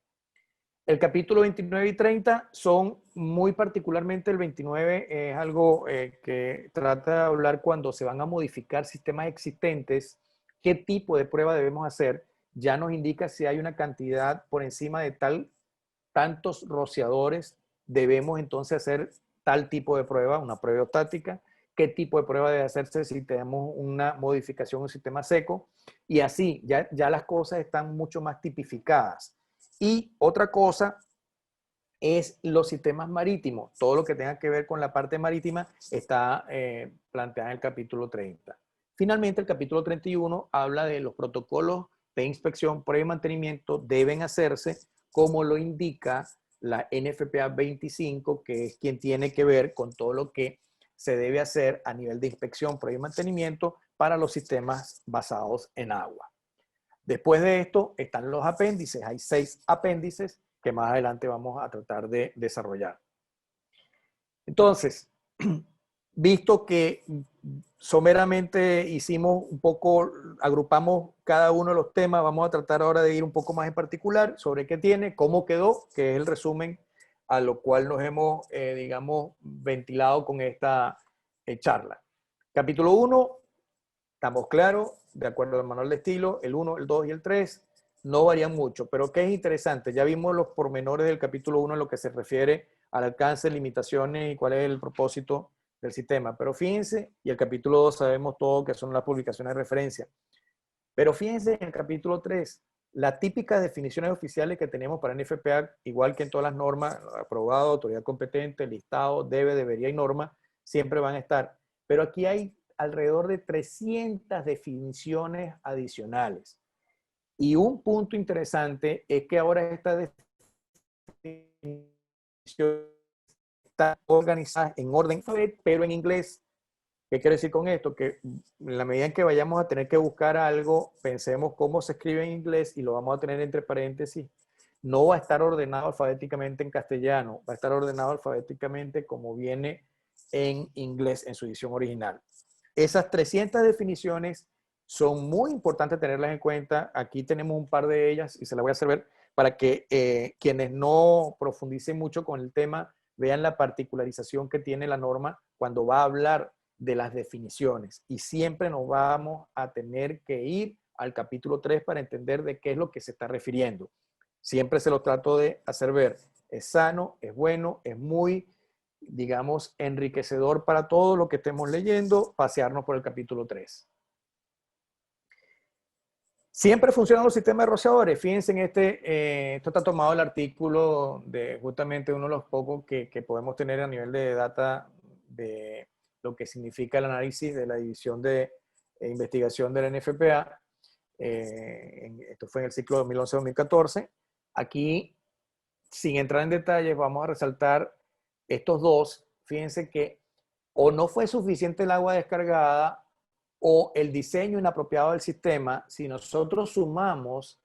El capítulo 29 y 30 son muy particularmente, el 29 es algo que trata de hablar cuando se van a modificar sistemas existentes, qué tipo de prueba debemos hacer. Ya nos indica si hay una cantidad por encima de tantos rociadores, debemos entonces hacer tal tipo de prueba, una prueba estática, qué tipo de prueba debe hacerse si tenemos una modificación en un sistema seco, y así, ya las cosas están mucho más tipificadas. Y otra cosa es los sistemas marítimos. Todo lo que tenga que ver con la parte marítima está planteado en el capítulo 30. Finalmente, el capítulo 31 habla de los protocolos de inspección, prueba y mantenimiento deben hacerse como lo indica la NFPA 25, que es quien tiene que ver con todo lo que se debe hacer a nivel de inspección, prueba y mantenimiento para los sistemas basados en agua. Después de esto están los apéndices. Hay 6 apéndices que más adelante vamos a tratar de desarrollar. Entonces, visto que someramente hicimos un poco, agrupamos cada uno de los temas, vamos a tratar ahora de ir un poco más en particular sobre qué tiene, cómo quedó, que es el resumen a lo cual nos hemos, digamos, ventilado con esta charla. Capítulo 1, estamos claros, de acuerdo al manual de estilo, el 1, el 2 y el 3 no varían mucho, pero ¿qué es interesante? Ya vimos los pormenores del capítulo 1 en lo que se refiere al alcance, limitaciones y cuál es el propósito del sistema. Pero fíjense, y el capítulo 2 sabemos todo que son las publicaciones de referencia. Pero fíjense en el capítulo 3, las típicas definiciones oficiales que tenemos para NFPA, igual que en todas las normas, aprobado, autoridad competente, listado, debe, debería y norma, siempre van a estar. Pero aquí hay alrededor de 300 definiciones adicionales. Y un punto interesante es que ahora esta definición está organizada en orden, pero en inglés. ¿Qué quiere decir con esto? Que en la medida en que vayamos a tener que buscar algo, pensemos cómo se escribe en inglés y lo vamos a tener entre paréntesis. No va a estar ordenado alfabéticamente en castellano, va a estar ordenado alfabéticamente como viene en inglés en su edición original. Esas 300 definiciones son muy importantes tenerlas en cuenta. Aquí tenemos un par de ellas y se las voy a hacer ver para que quienes no profundicen mucho con el tema vean la particularización que tiene la norma cuando va a hablar de las definiciones. Y siempre nos vamos a tener que ir al capítulo 3 para entender de qué es lo que se está refiriendo. Siempre se lo trato de hacer ver. Es sano, es bueno, es muy, digamos, enriquecedor para todo lo que estemos leyendo, pasearnos por el capítulo 3. Siempre funcionan los sistemas de rociadores. Fíjense en esto está tomado el artículo de justamente uno de los pocos que podemos tener a nivel de data de lo que significa el análisis de la división de investigación de la NFPA. Esto fue en el ciclo 2011-2014. Aquí, sin entrar en detalles, vamos a resaltar estos dos. Fíjense que o no fue suficiente el agua descargada o el diseño inapropiado del sistema. Si nosotros sumamos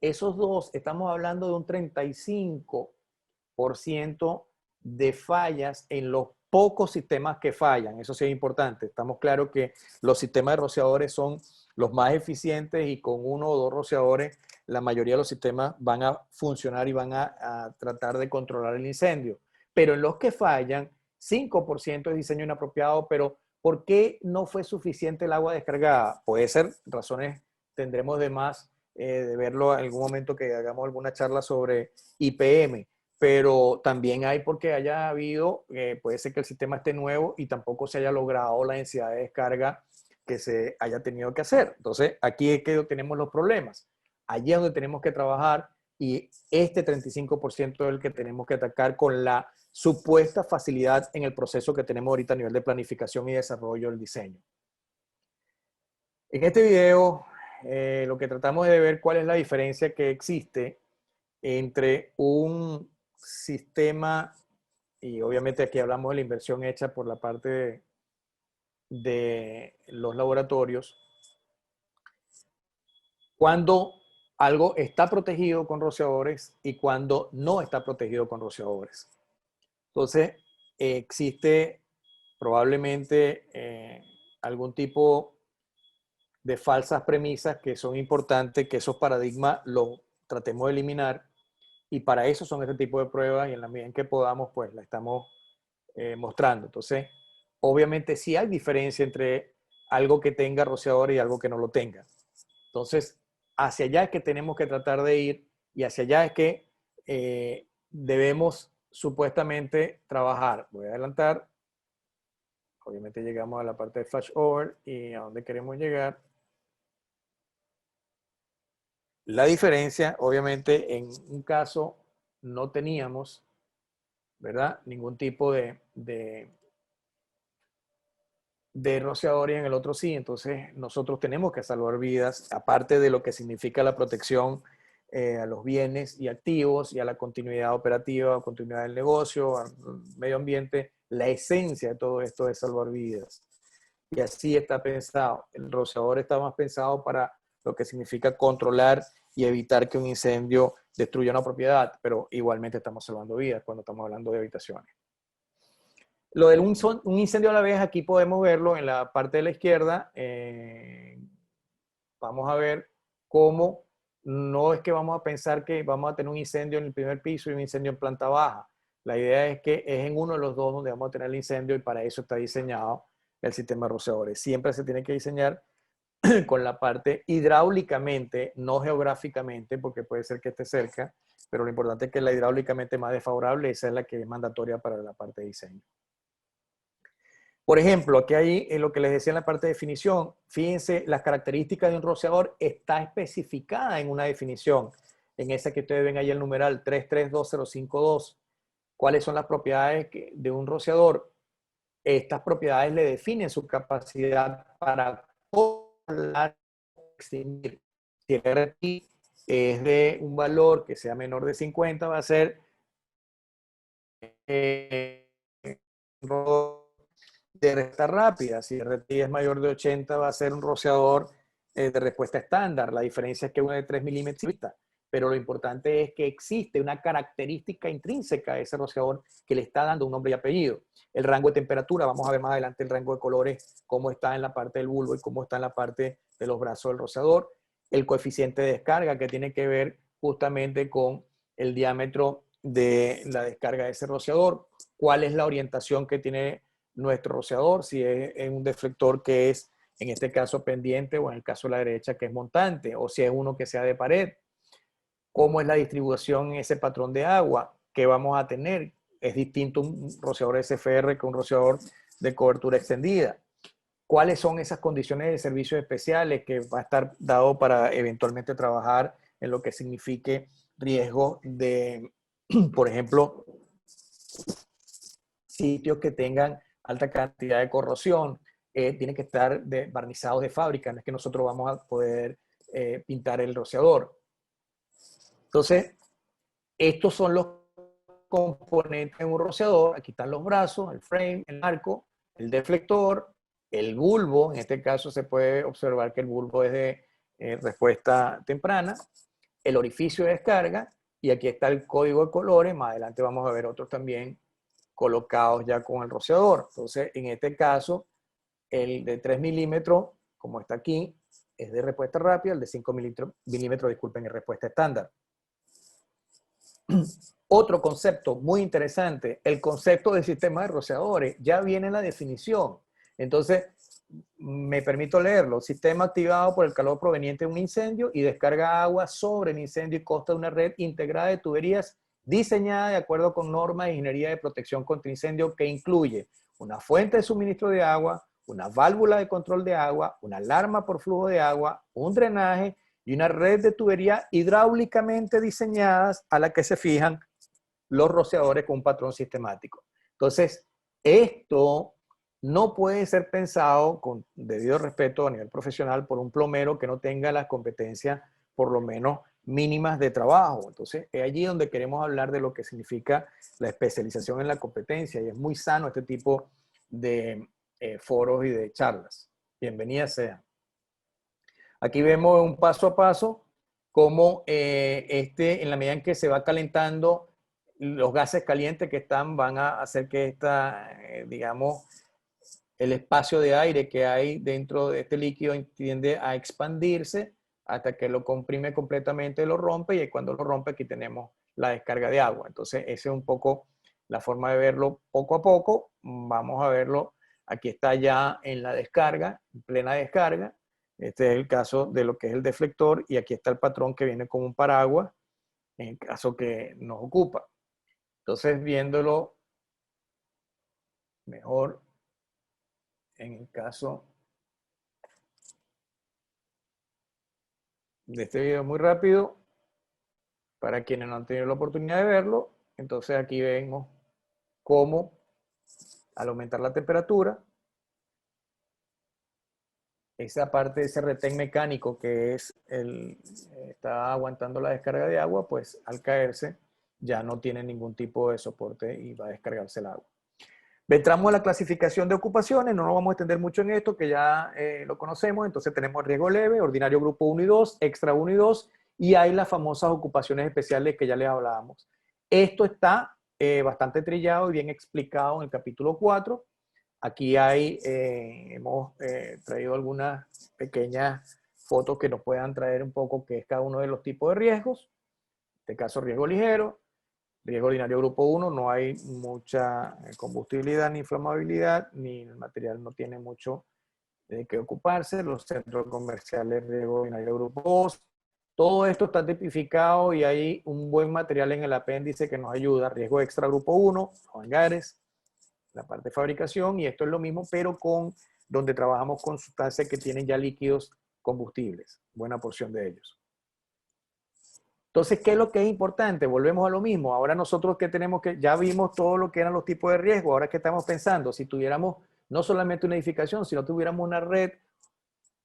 esos dos, estamos hablando de un 35% de fallas en los pocos sistemas que fallan. Eso sí es importante. Estamos claros que los sistemas de rociadores son los más eficientes y con 1 o 2 rociadores la mayoría de los sistemas van a funcionar y van a tratar de controlar el incendio. Pero en los que fallan, 5% es diseño inapropiado, pero ¿por qué no fue suficiente el agua descargada? Puede ser razones, tendremos de más de verlo en algún momento que hagamos alguna charla sobre IPM, pero también hay porque haya habido, puede ser que el sistema esté nuevo y tampoco se haya logrado la densidad de descarga que se haya tenido que hacer. Entonces, aquí es que tenemos los problemas. Allí es donde tenemos que trabajar y este 35% es el que tenemos que atacar con la supuesta facilidad en el proceso que tenemos ahorita a nivel de planificación y desarrollo del diseño. En este video, lo que tratamos de ver cuál es la diferencia que existe entre un sistema, y obviamente aquí hablamos de la inversión hecha por la parte de los laboratorios, cuando algo está protegido con rociadores y cuando no está protegido con rociadores. Entonces, existe probablemente algún tipo de falsas premisas que son importantes, que esos paradigmas los tratemos de eliminar, y para eso son este tipo de pruebas y en la medida en que podamos, pues la estamos mostrando. Entonces, obviamente sí hay diferencia entre algo que tenga rociador y algo que no lo tenga. Entonces, hacia allá es que tenemos que tratar de ir y hacia allá es que debemos supuestamente trabajar. Voy a adelantar. Obviamente llegamos a la parte de flashover y a dónde queremos llegar. La diferencia, obviamente, en un caso no teníamos, ¿verdad?, ningún tipo de rociador y en el otro sí. Entonces nosotros tenemos que salvar vidas, aparte de lo que significa la protección a los bienes y activos y a la continuidad operativa, continuidad del negocio, al medio ambiente. La esencia de todo esto es salvar vidas. Y así está pensado. El rociador está más pensado para lo que significa controlar y evitar que un incendio destruya una propiedad, pero igualmente estamos salvando vidas cuando estamos hablando de habitaciones. Lo de un incendio a la vez, aquí podemos verlo en la parte de la izquierda. Vamos a ver cómo no es que vamos a pensar que vamos a tener un incendio en el primer piso y un incendio en planta baja. La idea es que es en uno de los dos donde vamos a tener el incendio y para eso está diseñado el sistema de rociadores. Siempre se tiene que diseñar con la parte hidráulicamente, no geográficamente, porque puede ser que esté cerca, pero lo importante es que la hidráulicamente más desfavorable, esa es la que es mandatoria para la parte de diseño. Por ejemplo, aquí hay en lo que les decía en la parte de definición, fíjense, las características de un rociador está especificada en una definición, en esa que ustedes ven ahí el numeral 332052. ¿Cuáles son las propiedades de un rociador? Estas propiedades le definen su capacidad para controlar o extinguir. Si el RT es de un valor que sea menor de 50, va a ser de respuesta rápida. Si el RT es mayor de 80, va a ser un rociador de respuesta estándar. La diferencia es que uno de 3 milímetros, pero lo importante es que existe una característica intrínseca de ese rociador que le está dando un nombre y apellido. El rango de temperatura, vamos a ver más adelante el rango de colores, cómo está en la parte del bulbo y cómo está en la parte de los brazos del rociador. El coeficiente de descarga, que tiene que ver justamente con el diámetro de la descarga de ese rociador. ¿Cuál es la orientación que tiene nuestro rociador? Si es en un deflector que es, en este caso, pendiente, o en el caso de la derecha, que es montante, o si es uno que sea de pared. ¿Cómo es la distribución en ese patrón de agua? ¿Qué vamos a tener? Es distinto un rociador SFR que un rociador de cobertura extendida. ¿Cuáles son esas condiciones de servicios especiales que va a estar dado para eventualmente trabajar en lo que signifique riesgo de, por ejemplo, sitios que tengan alta cantidad de corrosión? Tienen que estar barnizados de fábrica, no es que nosotros vamos a poder pintar el rociador. Entonces, estos son los componentes de un rociador. Aquí están los brazos, el frame, el arco, el deflector, el bulbo. En este caso se puede observar que el bulbo es de respuesta temprana, el orificio de descarga, y aquí está el código de colores. Más adelante vamos a ver otros también colocados ya con el rociador. Entonces, en este caso, el de 3 milímetros, como está aquí, es de respuesta rápida. El de 5 milímetros, disculpen, es respuesta estándar. Otro concepto muy interesante, el concepto del sistema de rociadores, ya viene en la definición. Entonces, me permito leerlo. Sistema activado por el calor proveniente de un incendio y descarga agua sobre el incendio y consta de una red integrada de tuberías diseñada de acuerdo con normas de ingeniería de protección contra incendio que incluye una fuente de suministro de agua, una válvula de control de agua, una alarma por flujo de agua, un drenaje y una red de tubería hidráulicamente diseñadas a la que se fijan los rociadores con un patrón sistemático. Entonces, esto no puede ser pensado con debido respeto a nivel profesional por un plomero que no tenga las competencias por lo menos mínimas de trabajo. Entonces, es allí donde queremos hablar de lo que significa la especialización en la competencia, y es muy sano este tipo de foros y de charlas. Bienvenidas sean. Aquí vemos un paso a paso cómo en la medida en que se va calentando, los gases calientes que están van a hacer que digamos, el espacio de aire que hay dentro de este líquido tiende a expandirse hasta que lo comprime completamente, lo rompe, y cuando lo rompe aquí tenemos la descarga de agua. Entonces, esa es un poco la forma de verlo poco a poco. Vamos a verlo. Aquí está ya en la descarga, en plena descarga. Este es el caso de lo que es el deflector, y aquí está el patrón que viene como un paraguas en caso que nos ocupa. Entonces, viéndolo mejor en el caso de este video muy rápido, para quienes no han tenido la oportunidad de verlo, entonces aquí vemos cómo al aumentar la temperatura, esa parte, ese retén mecánico que es está aguantando la descarga de agua, pues al caerse ya no tiene ningún tipo de soporte y va a descargarse el agua. Entramos a la clasificación de ocupaciones, no nos vamos a extender mucho en esto, que ya lo conocemos. Entonces tenemos riesgo leve, ordinario grupo 1 y 2, extra 1 y 2, y hay las famosas ocupaciones especiales que ya les hablábamos. Esto está bastante trillado y bien explicado en el capítulo 4. Aquí hemos traído algunas pequeñas fotos que nos puedan traer un poco qué es cada uno de los tipos de riesgos. En este caso, riesgo ligero. Riesgo ordinario grupo 1, no hay mucha combustibilidad ni inflamabilidad, ni el material no tiene mucho de qué ocuparse. Los centros comerciales, riesgo ordinario grupo 2. Todo esto está tipificado y hay un buen material en el apéndice que nos ayuda. Riesgo extra grupo 1, los hangares, la parte de fabricación, y esto es lo mismo, pero donde trabajamos con sustancias que tienen ya líquidos combustibles, buena porción de ellos. Entonces, ¿qué es lo que es importante? Volvemos a lo mismo. Ahora nosotros que tenemos que, ya vimos todo lo que eran los tipos de riesgo. Ahora que estamos pensando, si tuviéramos no solamente una edificación, sino tuviéramos una red,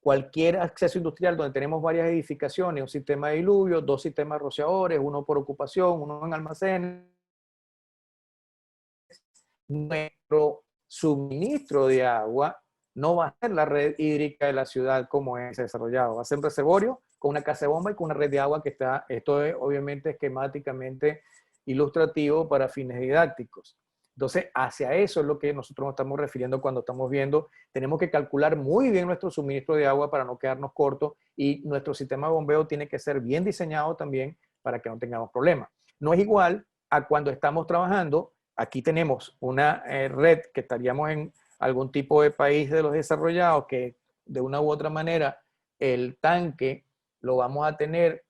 cualquier acceso industrial donde tenemos varias edificaciones, un sistema de diluvio, 2 sistemas rociadores, uno por ocupación, uno en almacenes, nuestro suministro de agua no va a ser la red hídrica de la ciudad como es desarrollado. Va a ser un reservorio con una casa de bomba y con una red de agua que está, esto es obviamente esquemáticamente ilustrativo para fines didácticos. Entonces, hacia eso es lo que nosotros nos estamos refiriendo cuando estamos viendo, tenemos que calcular muy bien nuestro suministro de agua para no quedarnos cortos, y nuestro sistema de bombeo tiene que ser bien diseñado también para que no tengamos problemas. No es igual a cuando estamos trabajando, aquí tenemos una red que estaríamos en algún tipo de país de los desarrollados que de una u otra manera el tanque lo vamos a tener,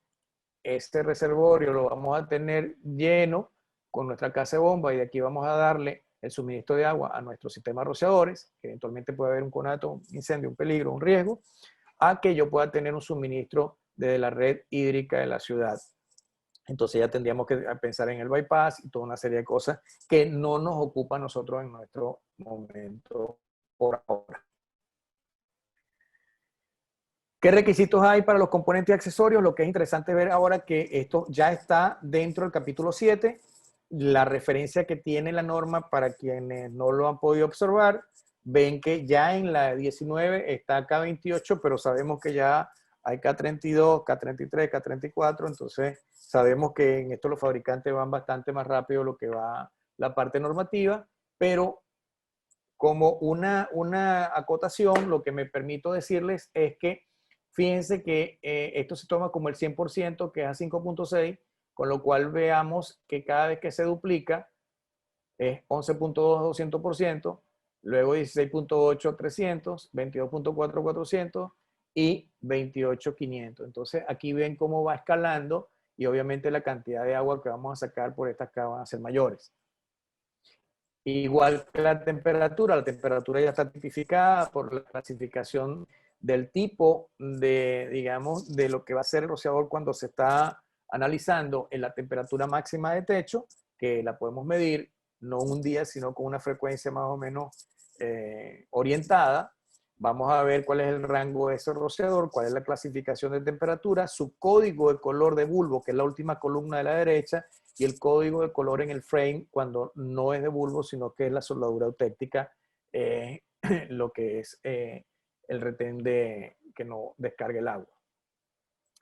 este reservorio lo vamos a tener lleno con nuestra casa de bomba, y de aquí vamos a darle el suministro de agua a nuestros sistemas rociadores, que eventualmente puede haber un conato, un incendio, un peligro, un riesgo, a que yo pueda tener un suministro desde la red hídrica de la ciudad. Entonces ya tendríamos que pensar en el bypass y toda una serie de cosas que no nos ocupa a nosotros en nuestro momento por ahora. ¿Qué requisitos hay para los componentes y accesorios? Lo que es interesante ver ahora que esto ya está dentro del capítulo 7. La referencia que tiene la norma, para quienes no lo han podido observar, ven que ya en la 19 está K28, pero sabemos que ya hay K32, K33, K34, entonces sabemos que en esto los fabricantes van bastante más rápido lo que va la parte normativa, pero como una acotación, lo que me permito decirles es que fíjense que esto se toma como el 100%, que es a 5.6, con lo cual veamos que cada vez que se duplica es 11.2 200%, luego 16.8 300, 22.4 400 y 28 500. Entonces aquí ven cómo va escalando, y obviamente la cantidad de agua que vamos a sacar por estas acá van a ser mayores. Igual que la temperatura ya está tipificada por la clasificación del tipo de, digamos, de lo que va a ser el rociador cuando se está analizando en la temperatura máxima de techo, que la podemos medir no un día, sino con una frecuencia más o menos orientada. Vamos a ver cuál es el rango de ese rociador, cuál es la clasificación de temperatura, su código de color de bulbo, que es la última columna de la derecha, y el código de color en el frame cuando no es de bulbo, sino que es la soldadura eutéctica, lo que es el retén que no descargue el agua.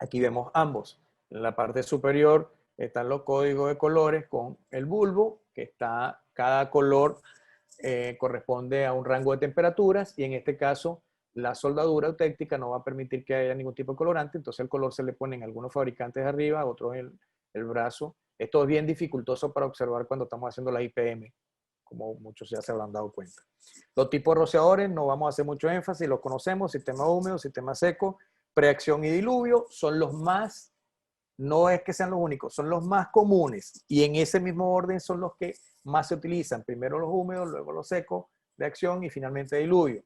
Aquí vemos ambos. En la parte superior están los códigos de colores con el bulbo, que está, cada color corresponde a un rango de temperaturas, y en este caso la soldadura eutéctica no va a permitir que haya ningún tipo de colorante, entonces el color se le pone en algunos fabricantes de arriba, otros en el brazo. Esto es bien dificultoso para observar cuando estamos haciendo la IPM, como muchos ya se habrán dado cuenta. Los tipos de rociadores no vamos a hacer mucho énfasis, los conocemos: sistema húmedo, sistema seco, preacción y diluvio, son los más no es que sean los únicos, son los más comunes y en ese mismo orden son los que más se utilizan. Primero los húmedos, luego los secos de acción y finalmente diluvio.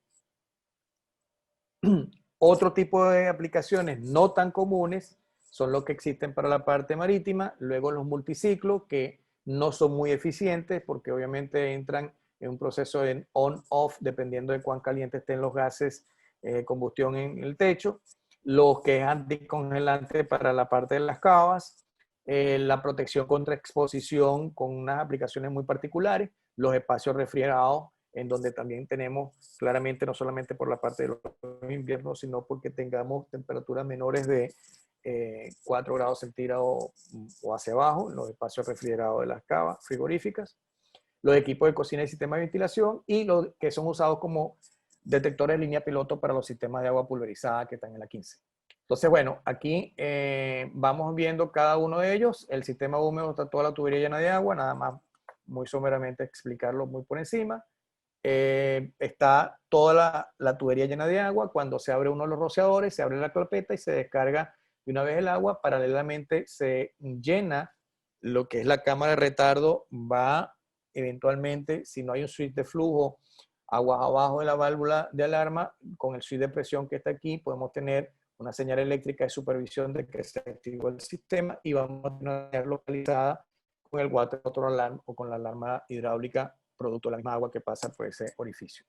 Otro tipo de aplicaciones no tan comunes son los que existen para la parte marítima, luego los multiciclos que no son muy eficientes porque obviamente entran en un proceso de on-off dependiendo de cuán calientes estén los gases de combustión en el techo, los que es anticongelante para la parte de las cavas, la protección contra exposición con unas aplicaciones muy particulares, los espacios refrigerados en donde también tenemos claramente no solamente por la parte de los inviernos, sino porque tengamos temperaturas menores de 4 grados centígrados o hacia abajo, los espacios refrigerados de las cavas frigoríficas, los equipos de cocina y sistema de ventilación y los que son usados como detectores de línea piloto para los sistemas de agua pulverizada que están en la 15. Entonces, bueno, aquí vamos viendo cada uno de ellos. El sistema húmedo está toda la tubería llena de agua, nada más muy someramente explicarlo muy por encima. Está toda la tubería llena de agua. Cuando se abre uno de los rociadores, se abre la carpeta y se descarga de una vez el agua. Paralelamente se llena lo que es la cámara de retardo. Va eventualmente, si no hay un switch de flujo, agua abajo de la válvula de alarma, con el switch de presión que está aquí, podemos tener una señal eléctrica de supervisión de que se activó el sistema y vamos a tener localizada con el water alarm o con la alarma hidráulica producto de la misma agua que pasa por ese orificio.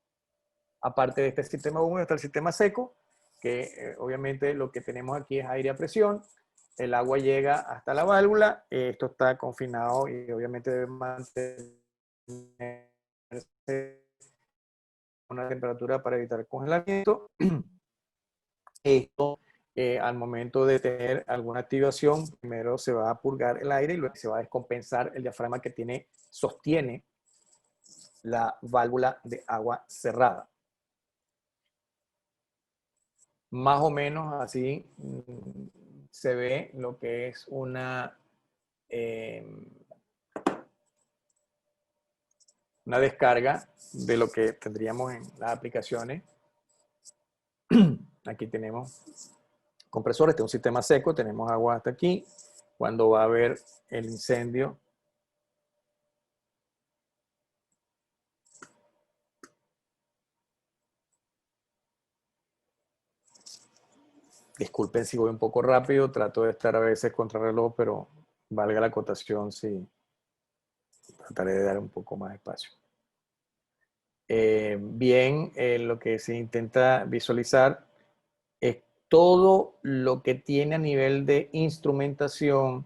Aparte de este sistema húmedo está el sistema seco, que obviamente lo que tenemos aquí es aire a presión, el agua llega hasta la válvula, esto está confinado y obviamente debe mantenerse a una temperatura para evitar congelamiento. Esto, al momento de tener alguna activación, primero se va a purgar el aire y luego se va a descompensar el diafragma que sostiene la válvula de agua cerrada. Más o menos así se ve lo que es una descarga de lo que tendríamos en las aplicaciones. Aquí tenemos compresores, este es un sistema seco, tenemos agua hasta aquí. Cuando va a haber el incendio, disculpen si voy un poco rápido, trato de estar a veces contrarreloj, pero valga la acotación si trataré de dar un poco más de espacio. Lo que se intenta visualizar es todo lo que tiene a nivel de instrumentación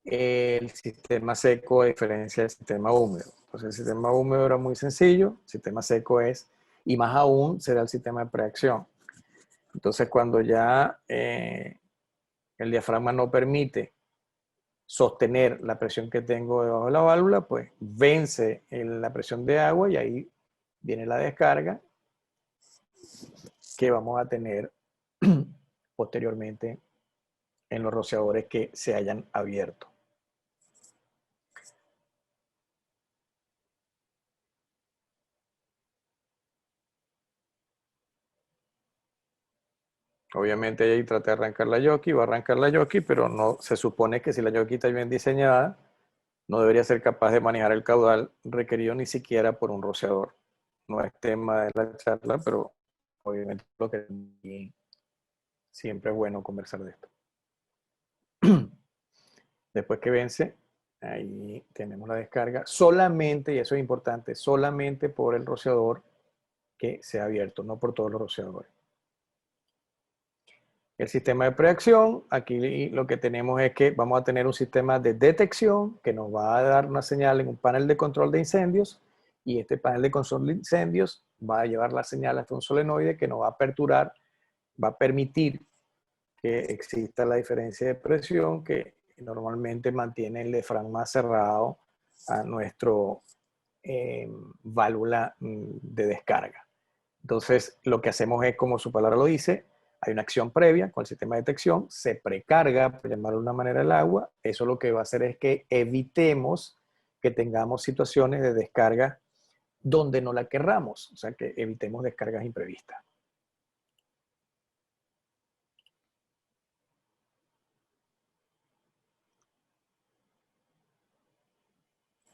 el sistema seco a diferencia del sistema húmedo. Entonces el sistema húmedo era muy sencillo, el sistema seco es, y más aún será el sistema de preacción. Entonces cuando ya el diafragma no permite sostener la presión que tengo debajo de la válvula, pues vence la presión de agua y ahí viene la descarga que vamos a tener posteriormente en los rociadores que se hayan abierto. Obviamente ahí trata de arrancar la jockey, va a arrancar la jockey, pero no se supone que si la jockey está bien diseñada, no debería ser capaz de manejar el caudal requerido ni siquiera por un rociador. No es tema de la charla, pero obviamente lo que siempre es bueno conversar de esto. Después que vence, ahí tenemos la descarga. Solamente, y eso es importante, solamente por el rociador que se ha abierto, no por todos los rociadores. El sistema de preacción, aquí lo que tenemos es que vamos a tener un sistema de detección que nos va a dar una señal en un panel de control de incendios y este panel de control de incendios va a llevar la señal hasta un solenoide que nos va a aperturar, va a permitir que exista la diferencia de presión que normalmente mantiene el diafragma cerrado a nuestro válvula de descarga. Entonces, lo que hacemos es, como su palabra lo dice, hay una acción previa con el sistema de detección, se precarga, por llamarlo de una manera, el agua. Eso lo que va a hacer es que evitemos que tengamos situaciones de descarga donde no la querramos, o sea, que evitemos descargas imprevistas.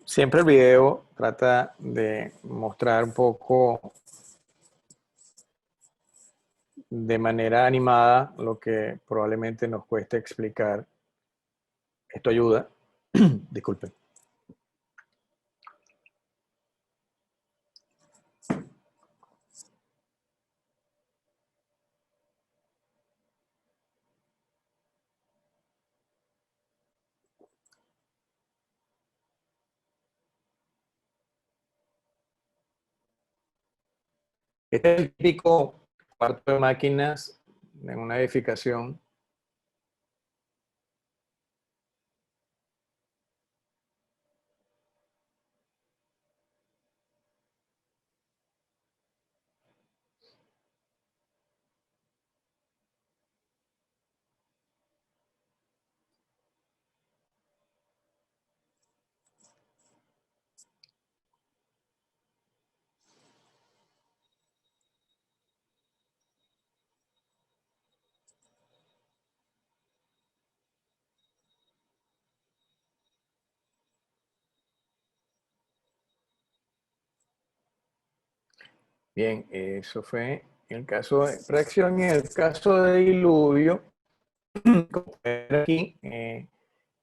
Siempre el video trata de mostrar un poco de manera animada lo que probablemente nos cueste explicar. Esto ayuda. Disculpen. Este es el típico cuarto de máquinas en una edificación. Bien, eso fue el caso de fracción. En el caso de diluvio, como pueden ver aquí,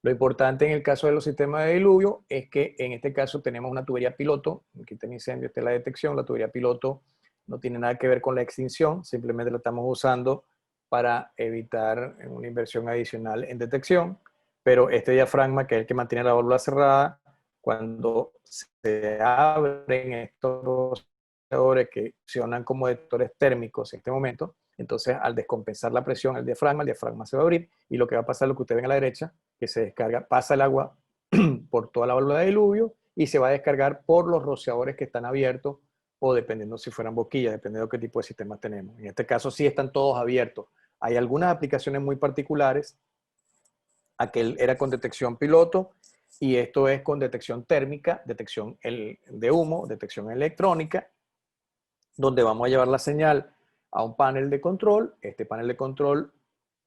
lo importante en el caso de los sistemas de diluvio es que en este caso tenemos una tubería piloto. Aquí está el incendio, esta es la detección. La tubería piloto no tiene nada que ver con la extinción, simplemente la estamos usando para evitar una inversión adicional en detección. Pero este diafragma, que es el que mantiene la válvula cerrada, cuando se abren estos rociadores que funcionan como detectores térmicos en este momento, entonces al descompensar la presión el diafragma se va a abrir y lo que va a pasar, lo que ustedes ven a la derecha, que se descarga, pasa el agua por toda la válvula de diluvio y se va a descargar por los rociadores que están abiertos o dependiendo si fueran boquillas, dependiendo de qué tipo de sistemas tenemos. En este caso sí están todos abiertos. Hay algunas aplicaciones muy particulares. Aquel era con detección piloto y esto es con detección térmica, detección de humo, detección electrónica, donde vamos a llevar la señal a un panel de control. Este panel de control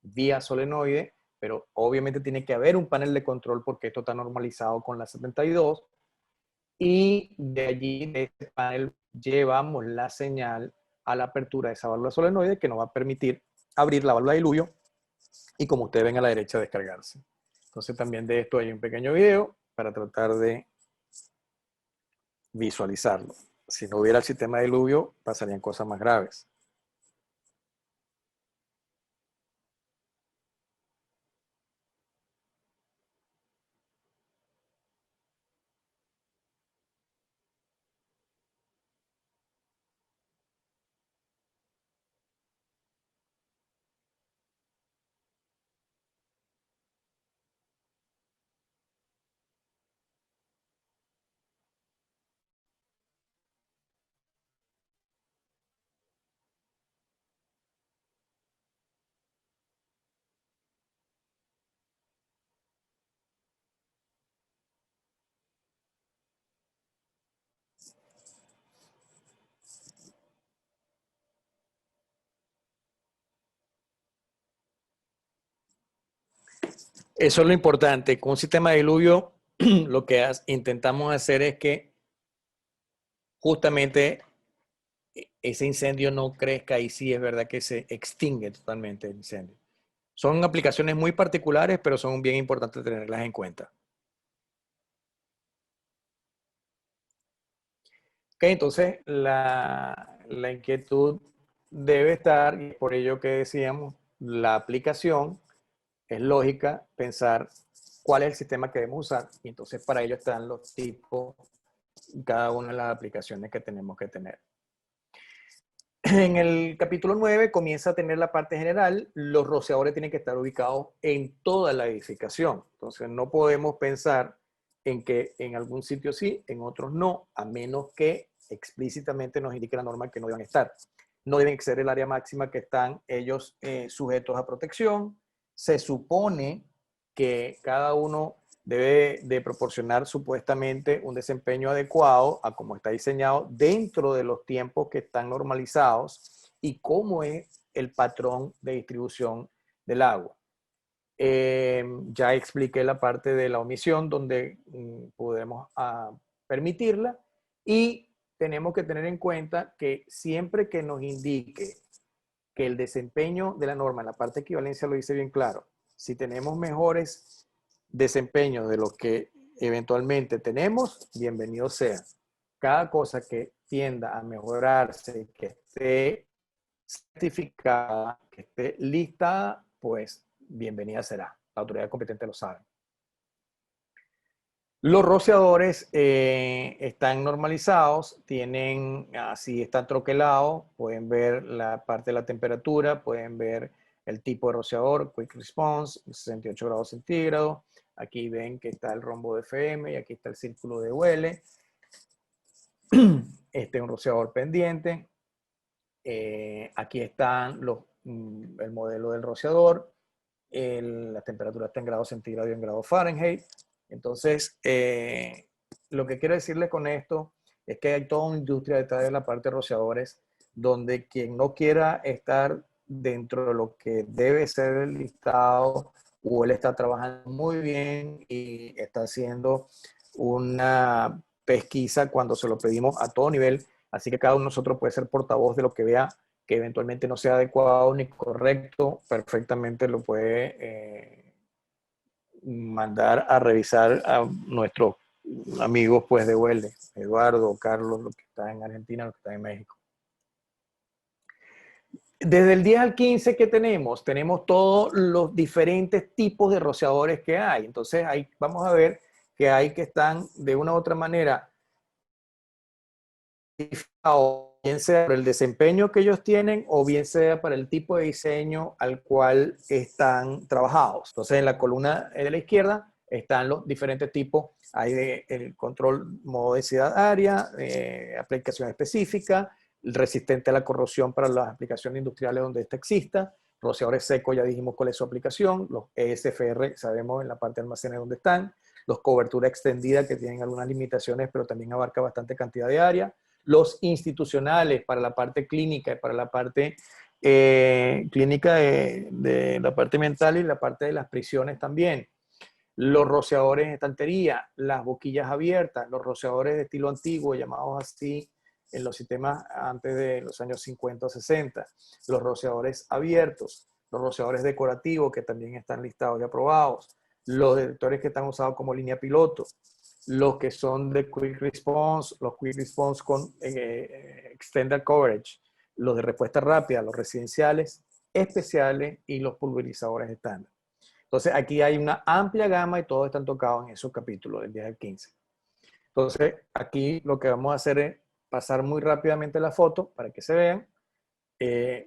vía solenoide, pero obviamente tiene que haber un panel de control porque esto está normalizado con la 72. Y de allí, de este panel, llevamos la señal a la apertura de esa válvula solenoide que nos va a permitir abrir la válvula de diluvio y, como ustedes ven a la derecha, descargarse. Entonces también de esto hay un pequeño video para tratar de visualizarlo. Si no hubiera el sistema de diluvio, pasarían cosas más graves. Eso es lo importante. Con un sistema de diluvio, lo que intentamos hacer es que justamente ese incendio no crezca y sí es verdad que se extingue totalmente el incendio. Son aplicaciones muy particulares, pero son bien importantes tenerlas en cuenta. Ok, entonces la inquietud debe estar, y por ello que decíamos, la aplicación es lógica pensar cuál es el sistema que debemos usar. Y entonces para ello están los tipos, cada una de las aplicaciones que tenemos que tener. En el capítulo 9 comienza a tener la parte general. Los rociadores tienen que estar ubicados en toda la edificación. Entonces no podemos pensar en que en algún sitio sí, en otros no, a menos que explícitamente nos indique la norma que no deben estar. No deben exceder el área máxima que están ellos sujetos a protección. Se supone que cada uno debe de proporcionar supuestamente un desempeño adecuado a cómo está diseñado dentro de los tiempos que están normalizados y cómo es el patrón de distribución del agua. Ya expliqué la parte de la omisión donde podemos permitirla, y tenemos que tener en cuenta que siempre que nos indique que el desempeño de la norma, en la parte de equivalencia lo dice bien claro, si tenemos mejores desempeños de los que eventualmente tenemos, bienvenido sea. Cada cosa que tienda a mejorarse, que esté certificada, que esté listada, pues bienvenida será. La autoridad competente lo sabe. Los rociadores están normalizados, tienen, así están troquelados, pueden ver la parte de la temperatura, pueden ver el tipo de rociador, Quick Response, 68 grados centígrados. Aquí ven que está el rombo de FM y aquí está el círculo de UL. Este es un rociador pendiente. Aquí están el modelo del rociador. La temperatura está en grados centígrados y en grados Fahrenheit. Entonces, lo que quiero decirles con esto es que hay toda una industria detrás de la parte de rociadores, donde quien no quiera estar dentro de lo que debe ser el listado, o él está trabajando muy bien y está haciendo una pesquisa cuando se lo pedimos a todo nivel. Así que cada uno de nosotros puede ser portavoz de lo que vea que eventualmente no sea adecuado ni correcto, perfectamente lo puede mandar a revisar a nuestros amigos pues de UL, Eduardo, Carlos, los que están en Argentina, los que están en México. Desde el 10 al 15 que tenemos todos los diferentes tipos de rociadores que hay. Entonces ahí vamos a ver que hay que están de una u otra manera, bien sea por el desempeño que ellos tienen o bien sea para el tipo de diseño al cual están trabajados. Entonces, en la columna de la izquierda están los diferentes tipos. Hay el control, modo densidad área, aplicación específica, resistente a la corrosión para las aplicaciones industriales donde esta exista. Rociadores secos, ya dijimos cuál es su aplicación. Los ESFR, sabemos en la parte de almacenes dónde están. Los cobertura extendida, que tienen algunas limitaciones, pero también abarca bastante cantidad de área. Los institucionales para la parte clínica y para la parte clínica de la parte mental y la parte de las prisiones también. Los rociadores en estantería, las boquillas abiertas, los rociadores de estilo antiguo, llamados así en los sistemas antes de los años 50 o 60, los rociadores abiertos, los rociadores decorativos que también están listados y aprobados, los detectores que están usados como línea piloto, los que son de Quick Response, los Quick Response con Extended Coverage, los de respuesta rápida, los residenciales, especiales y los pulverizadores estándar. Entonces, aquí hay una amplia gama y todos están tocados en esos capítulos del 10 al 15. Entonces, aquí lo que vamos a hacer es pasar muy rápidamente la foto para que se vean.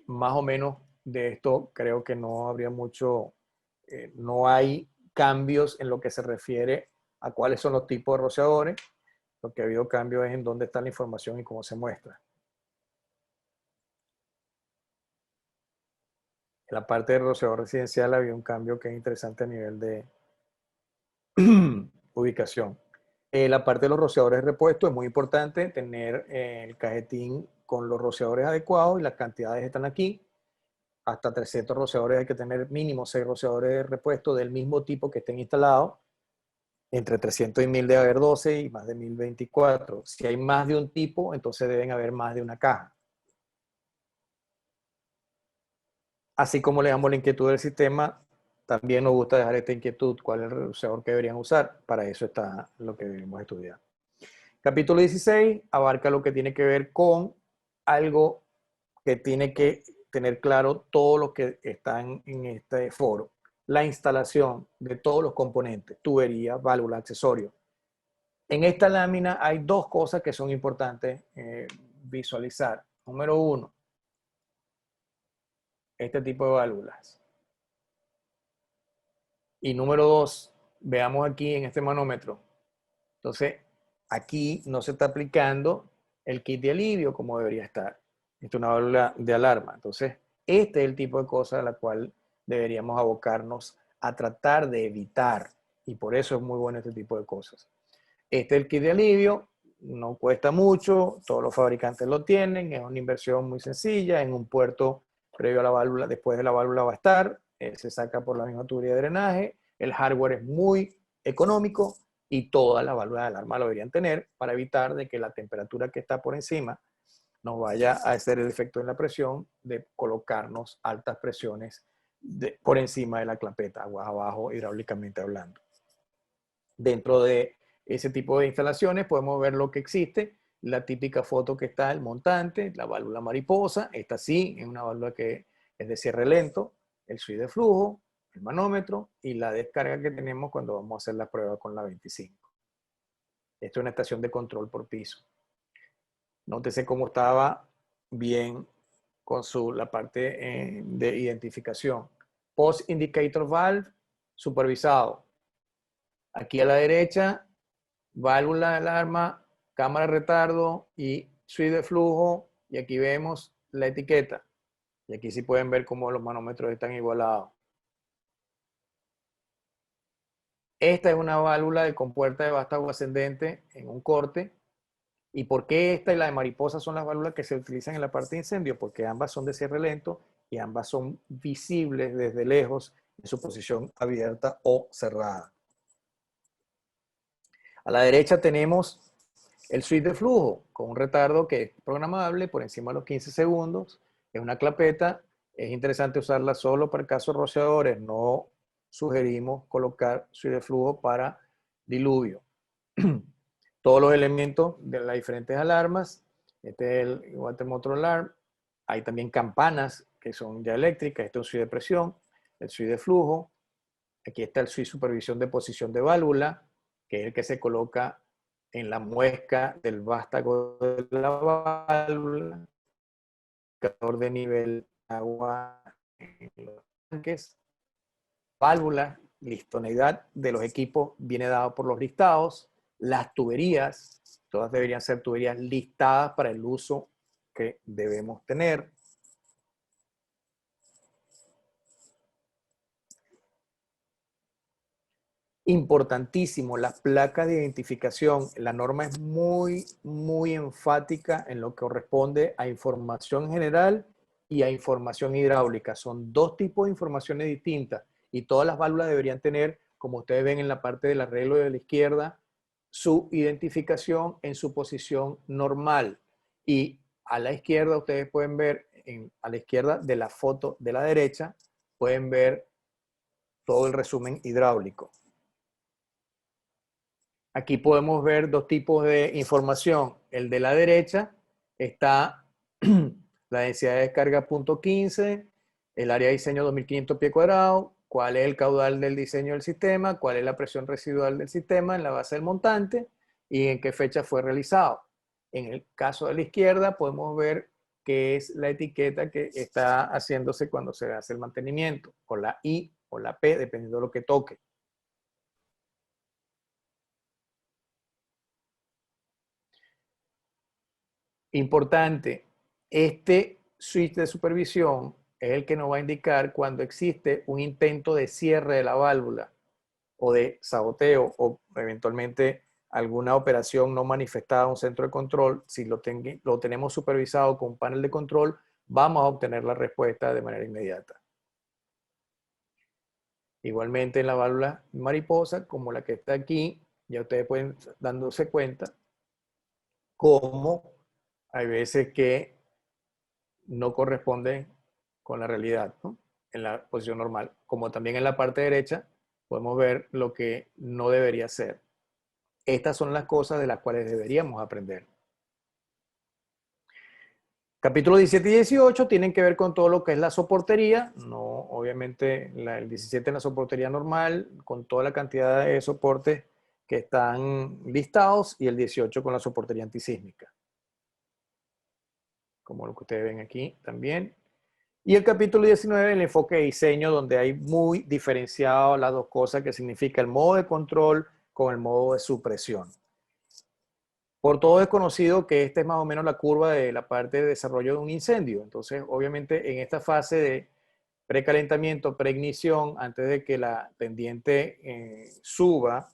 Más o menos de esto creo que no habría mucho, no hay cambios en lo que se refiere a cuáles son los tipos de rociadores. Lo que ha habido cambio es en dónde está la información y cómo se muestra. En la parte de rociador residencial había un cambio que es interesante a nivel de ubicación. La parte de los rociadores repuestos es muy importante tener el cajetín con los rociadores adecuados y las cantidades están aquí. Hasta 300 rociadores hay que tener mínimo 6 rociadores de repuesto del mismo tipo que estén instalados. Entre 300 y 1000 debe haber 12 y más de 1024. Si hay más de un tipo, entonces deben haber más de una caja. Así como le damos la inquietud del sistema, también nos gusta dejar esta inquietud, cuál es el rociador que deberían usar. Para eso está lo que debemos estudiar. Capítulo 16 abarca lo que tiene que ver con algo que tiene que tener claro todos los que están en este foro. La instalación de todos los componentes, tubería, válvula, accesorios. En esta lámina hay dos cosas que son importantes visualizar. Número uno, este tipo de válvulas. Y número dos, veamos aquí en este manómetro. Entonces, aquí no se está aplicando el kit de alivio como debería estar. Esta es una válvula de alarma. Entonces, este es el tipo de cosa a la cual deberíamos abocarnos a tratar de evitar. Y por eso es muy bueno este tipo de cosas. Este es el kit de alivio. No cuesta mucho. Todos los fabricantes lo tienen. Es una inversión muy sencilla. En un puerto previo a la válvula, después de la válvula va a estar. se saca por la misma tubería de drenaje, el hardware es muy económico y todas las válvulas de alarma lo deberían tener para evitar de que la temperatura que está por encima nos vaya a hacer el efecto en la presión de colocarnos altas presiones por encima de la clampeta, aguas abajo, hidráulicamente hablando. Dentro de ese tipo de instalaciones podemos ver lo que existe, la típica foto que está el montante, la válvula mariposa, esta sí, es una válvula que es de cierre lento, el switch de flujo, el manómetro y la descarga que tenemos cuando vamos a hacer la prueba con la 25. Esto es una estación de control por piso. Nótese cómo estaba bien con la parte de identificación. Post Indicator Valve supervisado. Aquí a la derecha, válvula de alarma, cámara de retardo y switch de flujo. Y aquí vemos la etiqueta. Y aquí sí pueden ver cómo los manómetros están igualados. Esta es una válvula de compuerta de vástago ascendente en un corte. ¿Y por qué esta y la de mariposa son las válvulas que se utilizan en la parte de incendio? Porque ambas son de cierre lento y ambas son visibles desde lejos en su posición abierta o cerrada. A la derecha tenemos el switch de flujo con un retardo que es programable por encima de los 15 segundos. Es una clapeta. Es interesante usarla solo para casos rociadores. No sugerimos colocar switch de flujo para diluvio. Todos los elementos de las diferentes alarmas. Este es el Water Motor Alarm. Hay también campanas que son ya eléctricas. Este es un switch de presión, el switch de flujo. Aquí está el switch supervisión de posición de válvula, que es el que se coloca en la muesca del vástago de la válvula, indicador de nivel de agua en los tanques, válvula, listoneidad de los equipos viene dado por los listados, las tuberías, todas deberían ser tuberías listadas para el uso que debemos tener. Importantísimo, las placas de identificación. La norma es muy enfática en lo que corresponde a información general y a información hidráulica. Son dos tipos de informaciones distintas y todas las válvulas deberían tener, como ustedes ven en la parte del arreglo de la izquierda, su identificación en su posición normal. Y a la izquierda ustedes pueden ver, a la izquierda de la foto de la derecha, pueden ver todo el resumen hidráulico. Aquí podemos ver dos tipos de información. El de la derecha está la densidad de descarga .15, el área de diseño 2500 pies cuadrados, cuál es el caudal del diseño del sistema, cuál es la presión residual del sistema en la base del montante y en qué fecha fue realizado. En el caso de la izquierda podemos ver qué es la etiqueta que está haciéndose cuando se hace el mantenimiento, con la I o la P, dependiendo de lo que toque. Importante, este switch de supervisión es el que nos va a indicar cuando existe un intento de cierre de la válvula o de saboteo o eventualmente alguna operación no manifestada en un centro de control. Si lo tenemos supervisado con un panel de control, vamos a obtener la respuesta de manera inmediata. Igualmente en la válvula mariposa, como la que está aquí, ya ustedes pueden dándose cuenta cómo hay veces que no corresponden con la realidad, ¿no? En la posición normal. Como también en la parte derecha podemos ver lo que no debería ser. Estas son las cosas de las cuales deberíamos aprender. Capítulo 17 y 18 tienen que ver con todo lo que es la soportería. No, obviamente el 17 en la soportería normal, con toda la cantidad de soportes que están listados, y el 18 con la soportería antisísmica, como lo que ustedes ven aquí también. Y el capítulo 19, el enfoque de diseño, donde hay muy diferenciado las dos cosas, que significa el modo de control con el modo de supresión. Por todo es conocido que esta es más o menos la curva de la parte de desarrollo de un incendio. Entonces, obviamente, en esta fase de precalentamiento, preignición, antes de que la pendiente suba,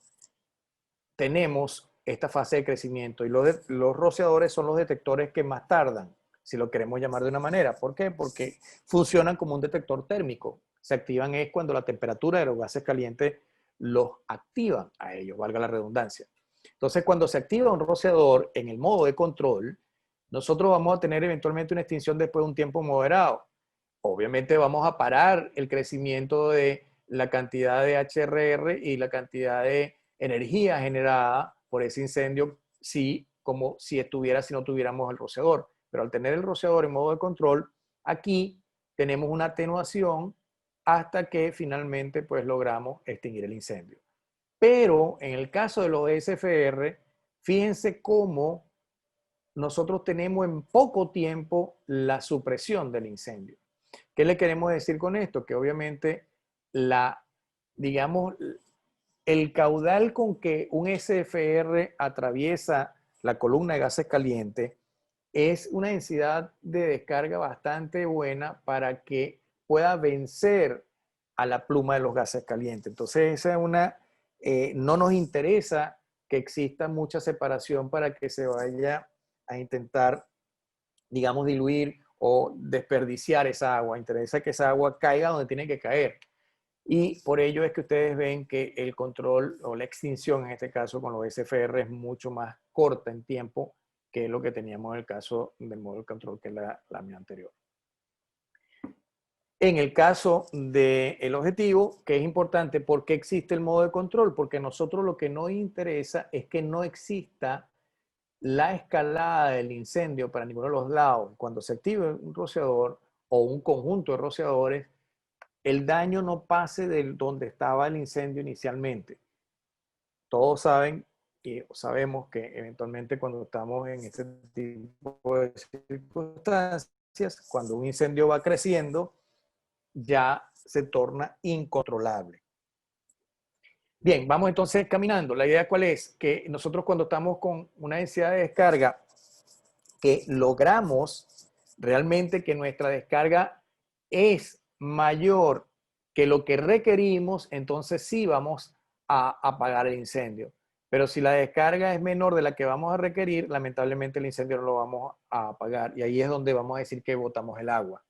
tenemos esta fase de crecimiento. Y los rociadores son los detectores que más tardan, si lo queremos llamar de una manera. ¿Por qué? Porque funcionan como un detector térmico. se activan es cuando la temperatura de los gases calientes los activan a ellos, valga la redundancia. Entonces, cuando se activa un rociador en el modo de control, nosotros vamos a tener eventualmente una extinción después de un tiempo moderado. Obviamente vamos a parar el crecimiento de la cantidad de HRR y la cantidad de energía generada por ese incendio, como si no tuviéramos el rociador. Pero al tener el rociador en modo de control, aquí tenemos una atenuación hasta que finalmente pues logramos extinguir el incendio. Pero en el caso de los SFR, fíjense cómo nosotros tenemos en poco tiempo la supresión del incendio. ¿Qué le queremos decir con esto? Que obviamente digamos, el caudal con que un SFR atraviesa la columna de gases calientes es una densidad de descarga bastante buena para que pueda vencer a la pluma de los gases calientes. Entonces, esa es no nos interesa que exista mucha separación para que se vaya a intentar, digamos, diluir o desperdiciar esa agua. Interesa que esa agua caiga donde tiene que caer. Y por ello es que ustedes ven que el control o la extinción, en este caso con los SFR, es mucho más corta en tiempo que lo que teníamos en el caso del modo de control, que es la lámina anterior. En el caso del objetivo, que es importante, ¿por qué existe el modo de control? Porque a nosotros lo que nos interesa es que no exista la escalada del incendio para ninguno de los lados. Cuando se active un rociador o un conjunto de rociadores, el daño no pase de donde estaba el incendio inicialmente. Todos saben y sabemos que eventualmente cuando estamos en este tipo de circunstancias, cuando un incendio va creciendo, ya se torna incontrolable. Bien, vamos entonces caminando. La idea cuál es, que nosotros cuando estamos con una densidad de descarga que logramos realmente que nuestra descarga es mayor que lo que requerimos, entonces sí vamos a apagar el incendio. Pero si la descarga es menor de la que vamos a requerir, lamentablemente el incendio no lo vamos a apagar. Y ahí es donde vamos a decir que botamos el agua.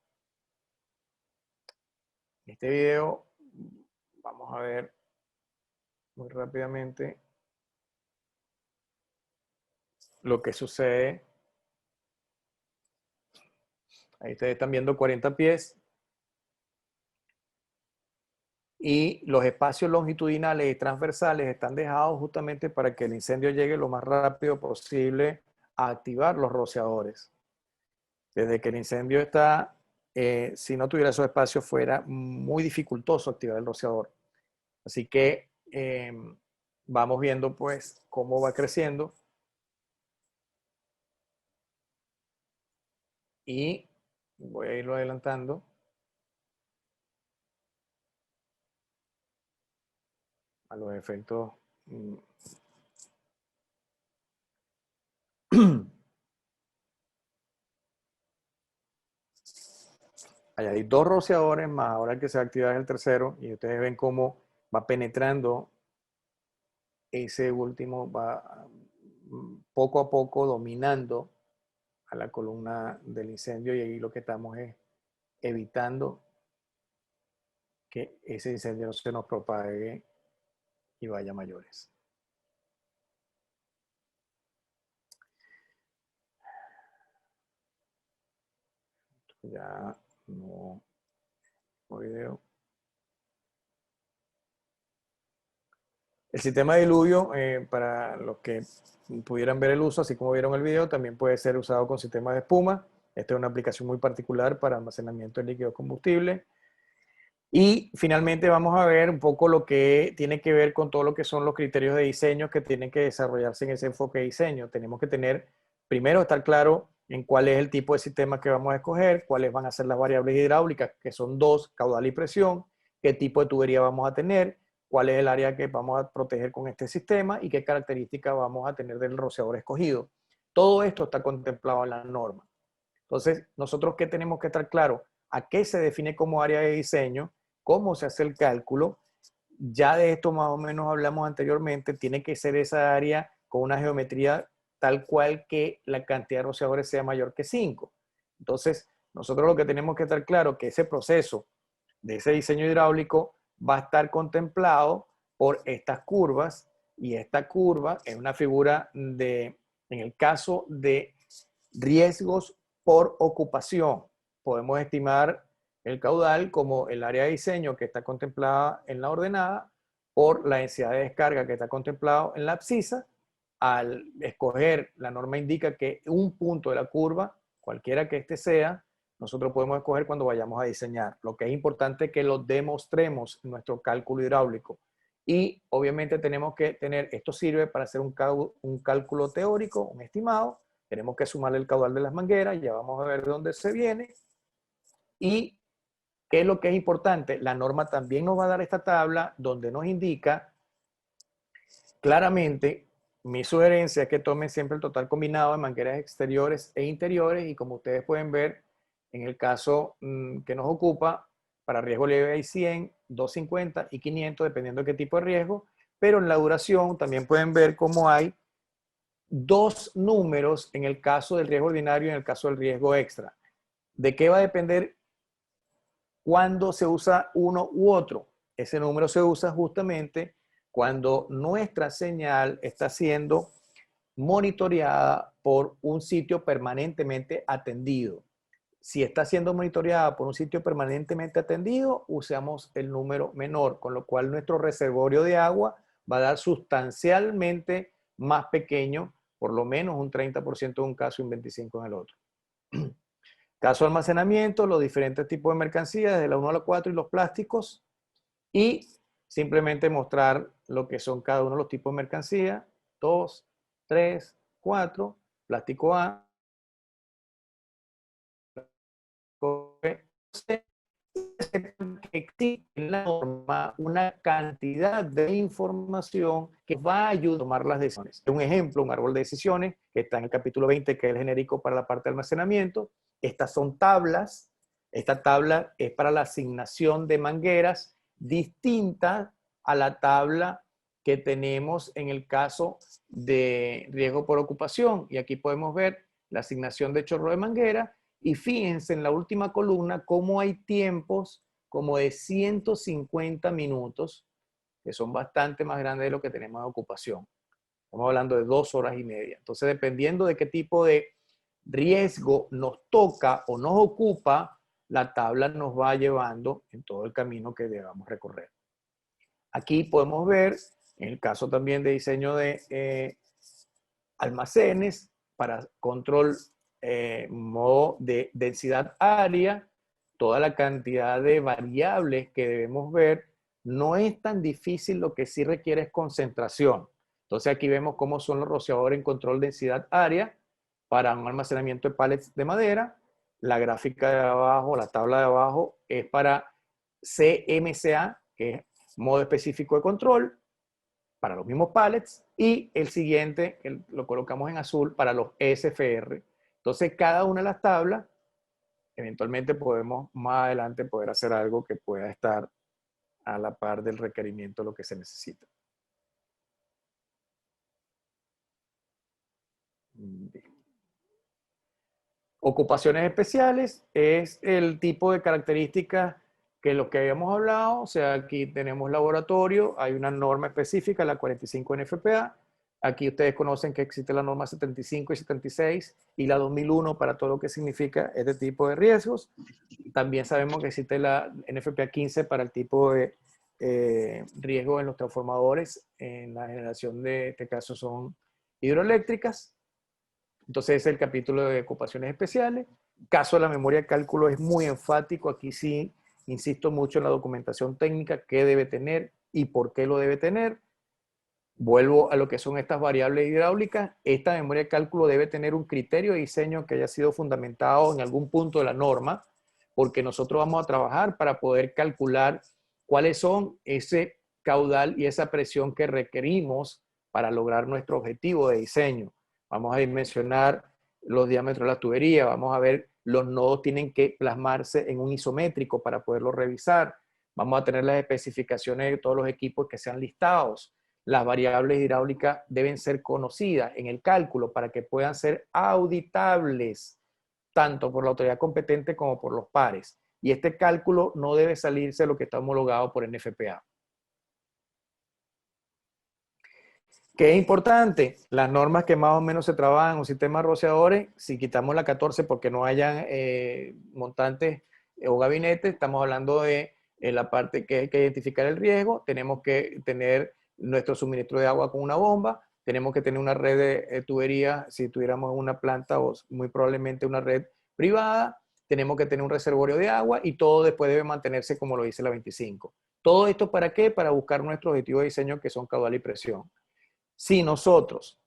En este video vamos a ver muy rápidamente lo que sucede. Ahí ustedes están viendo 40 pies. Y los espacios longitudinales y transversales están dejados justamente para que el incendio llegue lo más rápido posible a activar los rociadores. Desde que el incendio está, si no tuviera esos espacios, fuera muy dificultoso activar el rociador. Así que vamos viendo pues cómo va creciendo. Y voy a irlo adelantando. A los efectos. Hay dos rociadores más, ahora el que se va a activar es el tercero, y ustedes ven cómo va penetrando ese último, va poco a poco dominando a la columna del incendio, y ahí lo que estamos es evitando que ese incendio no se nos propague y vaya a mayores. Ya no video. El sistema de diluvio, para los que pudieran ver el uso, así como vieron el video, también puede ser usado con sistemas de espuma. Esta es una aplicación muy particular para almacenamiento de líquido combustible. Y finalmente vamos a ver un poco lo que tiene que ver con todo lo que son los criterios de diseño que tienen que desarrollarse en ese enfoque de diseño. Tenemos que tener, primero, estar claro en cuál es el tipo de sistema que vamos a escoger, cuáles van a ser las variables hidráulicas, que son dos, caudal y presión, qué tipo de tubería vamos a tener, cuál es el área que vamos a proteger con este sistema y qué características vamos a tener del rociador escogido. Todo esto está contemplado en la norma. Entonces, nosotros ¿qué tenemos que estar claro? ¿A qué se define como área de diseño? ¿Cómo se hace el cálculo? Ya de esto más o menos hablamos anteriormente. Tiene que ser esa área con una geometría tal cual que la cantidad de rociadores sea mayor que 5. Entonces, nosotros lo que tenemos que estar claro es que ese proceso de ese diseño hidráulico va a estar contemplado por estas curvas, y esta curva es una figura en el caso de riesgos por ocupación. Podemos estimar el caudal como el área de diseño que está contemplada en la ordenada por la densidad de descarga que está contemplado en la abscisa. Al escoger, la norma indica que un punto de la curva, cualquiera que este sea, nosotros podemos escoger cuando vayamos a diseñar. Lo que es importante es que lo demostremos en nuestro cálculo hidráulico. Y obviamente tenemos que tener, esto sirve para hacer un cálculo teórico, un estimado. Tenemos que sumarle el caudal de las mangueras, ya vamos a ver de dónde se viene. Y ¿qué es lo que es importante? La norma también nos va a dar esta tabla donde nos indica claramente. Mi sugerencia es que tomen siempre el total combinado de mangueras exteriores e interiores, y como ustedes pueden ver, en el caso que nos ocupa, para riesgo leve hay 100, 250 y 500, dependiendo de qué tipo de riesgo, pero en la duración también pueden ver cómo hay dos números en el caso del riesgo ordinario y en el caso del riesgo extra. ¿De qué va a depender cuándo se usa uno u otro? Ese número se usa justamente cuando nuestra señal está siendo monitoreada por un sitio permanentemente atendido. Si está siendo monitoreada por un sitio permanentemente atendido, usamos el número menor, con lo cual nuestro reservorio de agua va a dar sustancialmente más pequeño, por lo menos un 30% en un caso y un 25% en el otro. Caso de almacenamiento, los diferentes tipos de mercancías, de la 1 a la 4 y los plásticos, y simplemente mostrar lo que son cada uno de los tipos de mercancía: 2, 3, 4, plástico A, que existe en la norma una cantidad de información que va a ayudar a tomar las decisiones. Un ejemplo, un árbol de decisiones que está en el capítulo 20, que es el genérico para la parte de almacenamiento. Estas son tablas. Esta tabla es para la asignación de mangueras, distinta a la tabla que tenemos en el caso de riesgo por ocupación. Y aquí podemos ver la asignación de chorro de manguera. Y fíjense en la última columna cómo hay tiempos como de 150 minutos, que son bastante más grandes de lo que tenemos de ocupación. Estamos hablando de 2 horas y media. Entonces, dependiendo de qué tipo de riesgo nos toca o nos ocupa, la tabla nos va llevando en todo el camino que debamos recorrer. Aquí podemos ver, en el caso también de diseño de almacenes, para control modo de densidad área, toda la cantidad de variables que debemos ver. No es tan difícil, lo que sí requiere es concentración. Entonces aquí vemos cómo son los rociadores en control densidad área para un almacenamiento de pallets de madera. La gráfica de abajo, la tabla de abajo, es para CMCA, que es modo específico de control, para los mismos pallets, y el siguiente lo colocamos en azul para los SFR. Entonces, cada una de las tablas, eventualmente podemos más adelante poder hacer algo que pueda estar a la par del requerimiento de lo que se necesita. Ocupaciones especiales es el tipo de características que lo que habíamos hablado. O sea, aquí tenemos laboratorio, hay una norma específica, la 45 NFPA. Aquí ustedes conocen que existe la norma 75 y 76 y la 2001 para todo lo que significa este tipo de riesgos. También sabemos que existe la NFPA 15 para el tipo de riesgo en los transformadores, en la generación de, este caso son hidroeléctricas. Entonces es el capítulo de ocupaciones especiales. Caso de la memoria de cálculo es muy enfático. Aquí sí insisto mucho en la documentación técnica, qué debe tener y por qué lo debe tener. Vuelvo a lo que son estas variables hidráulicas. Esta memoria de cálculo debe tener un criterio de diseño que haya sido fundamentado en algún punto de la norma, porque nosotros vamos a trabajar para poder calcular cuáles son ese caudal y esa presión que requerimos para lograr nuestro objetivo de diseño. Vamos a dimensionar los diámetros de la tubería, vamos a ver los nodos tienen que plasmarse en un isométrico para poderlo revisar. Vamos a tener las especificaciones de todos los equipos que sean listados. Las variables hidráulicas deben ser conocidas en el cálculo para que puedan ser auditables tanto por la autoridad competente como por los pares. y este cálculo no debe salirse de lo que está homologado por NFPA. ¿Qué es importante? Las normas que más o menos se trabajan en un sistema de rociadores, si quitamos la 14 porque no hayan montantes o gabinetes, estamos hablando de la parte que hay que identificar el riesgo, tenemos que tener nuestro suministro de agua con una bomba, tenemos que tener una red de tubería, si tuviéramos una planta o muy probablemente una red privada, tenemos que tener un reservorio de agua y todo después debe mantenerse como lo dice la 25. ¿Todo esto para qué? Para buscar nuestros objetivos de diseño que son caudal y presión. Si nosotros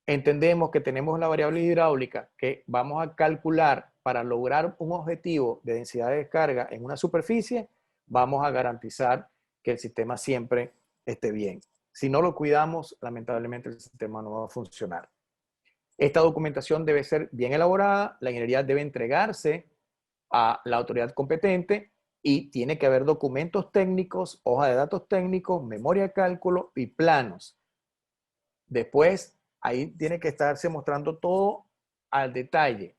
entendemos que tenemos la variable hidráulica que vamos a calcular para lograr un objetivo de densidad de descarga en una superficie, vamos a garantizar que el sistema siempre esté bien. Si no lo cuidamos, lamentablemente el sistema no va a funcionar. Esta documentación debe ser bien elaborada, la ingeniería debe entregarse a la autoridad competente y tiene que haber documentos técnicos, hoja de datos técnicos, memoria de cálculo y planos. Después, ahí tiene que estarse mostrando todo al detalle.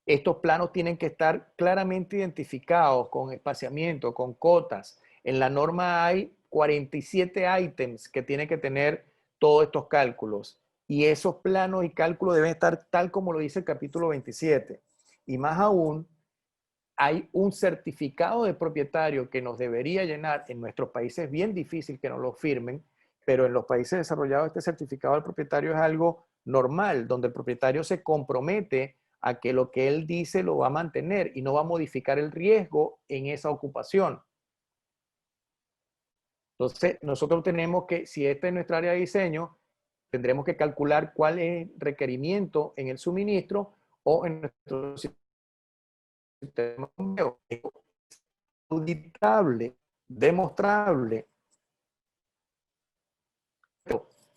Estos planos tienen que estar claramente identificados con espaciamiento, con cotas. En la norma hay 47 ítems que tienen que tener todos estos cálculos. Y esos planos y cálculos deben estar tal como lo dice el capítulo 27. Y más aún, hay un certificado de propietario que nos debería llenar. En nuestros países es bien difícil que nos lo firmen, pero en los países desarrollados este certificado del propietario es algo normal, donde el propietario se compromete a que lo que él dice lo va a mantener y no va a modificar el riesgo en esa ocupación. Entonces, nosotros tenemos que, si esta es nuestra área de diseño, tendremos que calcular cuál es el requerimiento en el suministro o en nuestro sistema auditable, demostrable,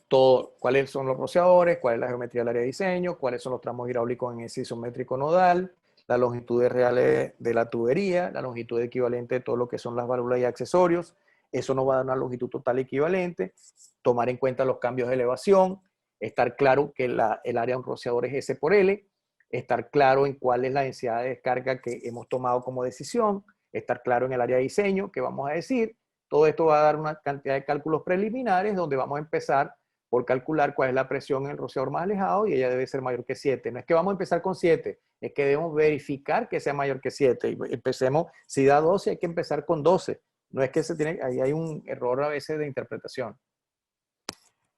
todo, cuáles son los rociadores, cuál es la geometría del área de diseño, cuáles son los tramos hidráulicos en ese isométrico nodal, las longitudes reales de la tubería, la longitud equivalente de todo lo que son las válvulas y accesorios. Eso nos va a dar una longitud total equivalente, tomar en cuenta los cambios de elevación, estar claro que el área de un rociador es S por L, estar claro en cuál es la densidad de descarga que hemos tomado como decisión, estar claro en el área de diseño que vamos a decir. Todo esto va a dar una cantidad de cálculos preliminares donde vamos a empezar por calcular cuál es la presión en el rociador más alejado y ella debe ser mayor que 7. No es que vamos a empezar con 7, es que debemos verificar que sea mayor que 7. Y empecemos, si da 12 hay que empezar con 12. No es que ahí hay un error a veces de interpretación.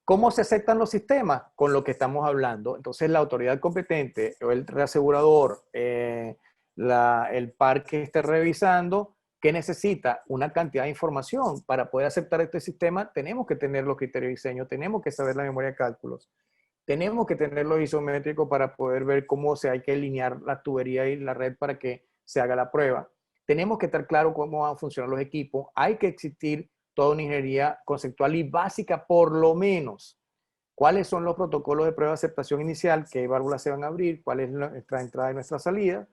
¿Cómo se aceptan los sistemas? Con lo que estamos hablando. Entonces la autoridad competente o el reasegurador, el par que esté revisando, ¿qué necesita? Una cantidad de información. Para poder aceptar este sistema tenemos que tener los criterios de diseño, tenemos que saber la memoria de cálculos, tenemos que tener los isométricos para poder ver cómo hay que alinear la tubería y la red para que se haga la prueba. Tenemos que estar claro cómo van a funcionar los equipos. Hay que existir toda una ingeniería conceptual y básica, por lo menos. ¿Cuáles son los protocolos de prueba de aceptación inicial? ¿Qué válvulas se van a abrir? ¿Cuál es nuestra entrada y nuestra salida?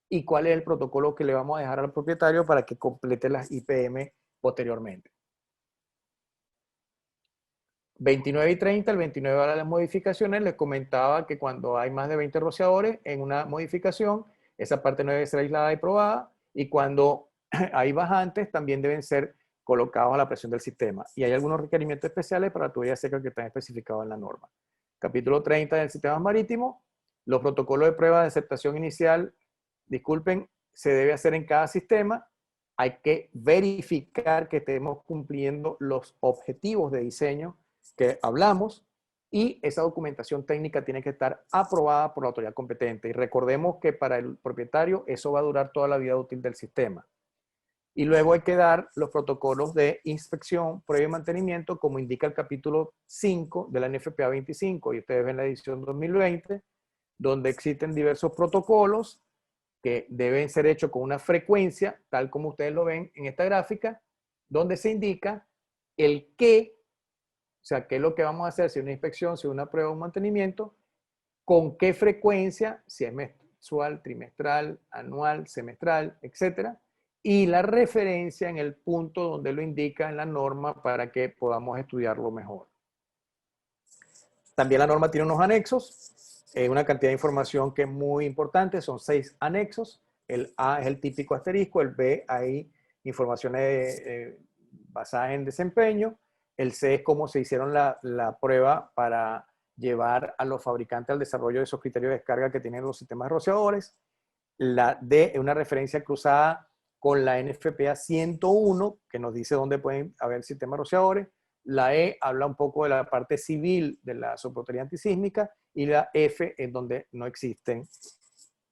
¿Y cuál es el protocolo que le vamos a dejar al propietario para que complete las IPM posteriormente? 29 y 30, el 29 habla de las modificaciones. Les comentaba que cuando hay más de 20 rociadores en una modificación, esa parte no debe ser aislada y probada. Y cuando hay bajantes, también deben ser colocados a la presión del sistema. Y hay algunos requerimientos especiales para tubería seca que están especificados en la norma. Capítulo 30 del sistema marítimo. Los protocolos de prueba de aceptación inicial, disculpen, se debe hacer en cada sistema. Hay que verificar que estemos cumpliendo los objetivos de diseño que hablamos y esa documentación técnica tiene que estar aprobada por la autoridad competente. Y recordemos que para el propietario eso va a durar toda la vida útil del sistema. Y luego hay que dar los protocolos de inspección, prueba y mantenimiento, como indica el capítulo 5 de la NFPA 25. Y ustedes ven la edición 2020, donde existen diversos protocolos que deben ser hechos con una frecuencia, tal como ustedes lo ven en esta gráfica, donde se indica el qué, o sea, qué es lo que vamos a hacer, si una inspección, si una prueba o un mantenimiento, con qué frecuencia, si es mensual, trimestral, anual, semestral, etcétera, y la referencia en el punto donde lo indica en la norma para que podamos estudiarlo mejor. También la norma tiene unos anexos, una cantidad de información que es muy importante, son 6 anexos. El A es el típico asterisco, el B hay informaciones basadas en desempeño, el C es cómo se hicieron la prueba para llevar a los fabricantes al desarrollo de esos criterios de descarga que tienen los sistemas rociadores. La D es una referencia cruzada con la NFPA 101, que nos dice dónde pueden haber sistemas rociadores. La E habla un poco de la parte civil de la soportería antisísmica, y la F es donde no existen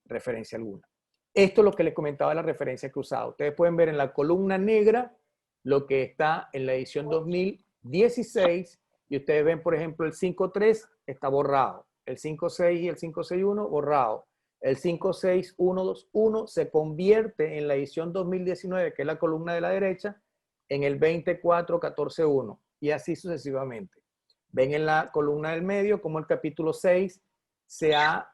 referencia alguna. Esto es lo que les comentaba de la referencia cruzada. Ustedes pueden ver en la columna negra lo que está en la edición 2016, y ustedes ven, por ejemplo, el 5.3 está borrado, el 5.6 y el 5.6.1 borrado. El 5.6.1.2.1 se convierte en la edición 2019, que es la columna de la derecha, en el 24.14.1, y así sucesivamente. Ven en la columna del medio como el capítulo 6 se ha,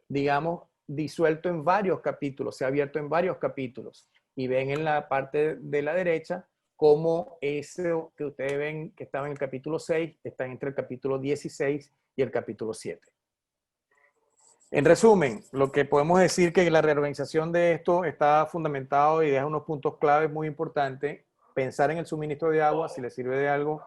digamos, disuelto en varios capítulos, se ha abierto en varios capítulos. Y ven en la parte de la derecha como ese que ustedes ven que estaba en el capítulo 6 está entre el capítulo 16 y el capítulo 7. En resumen, lo que podemos decir que la reorganización de esto está fundamentado y deja unos puntos claves muy importantes. Pensar en el suministro de agua, si le sirve de algo,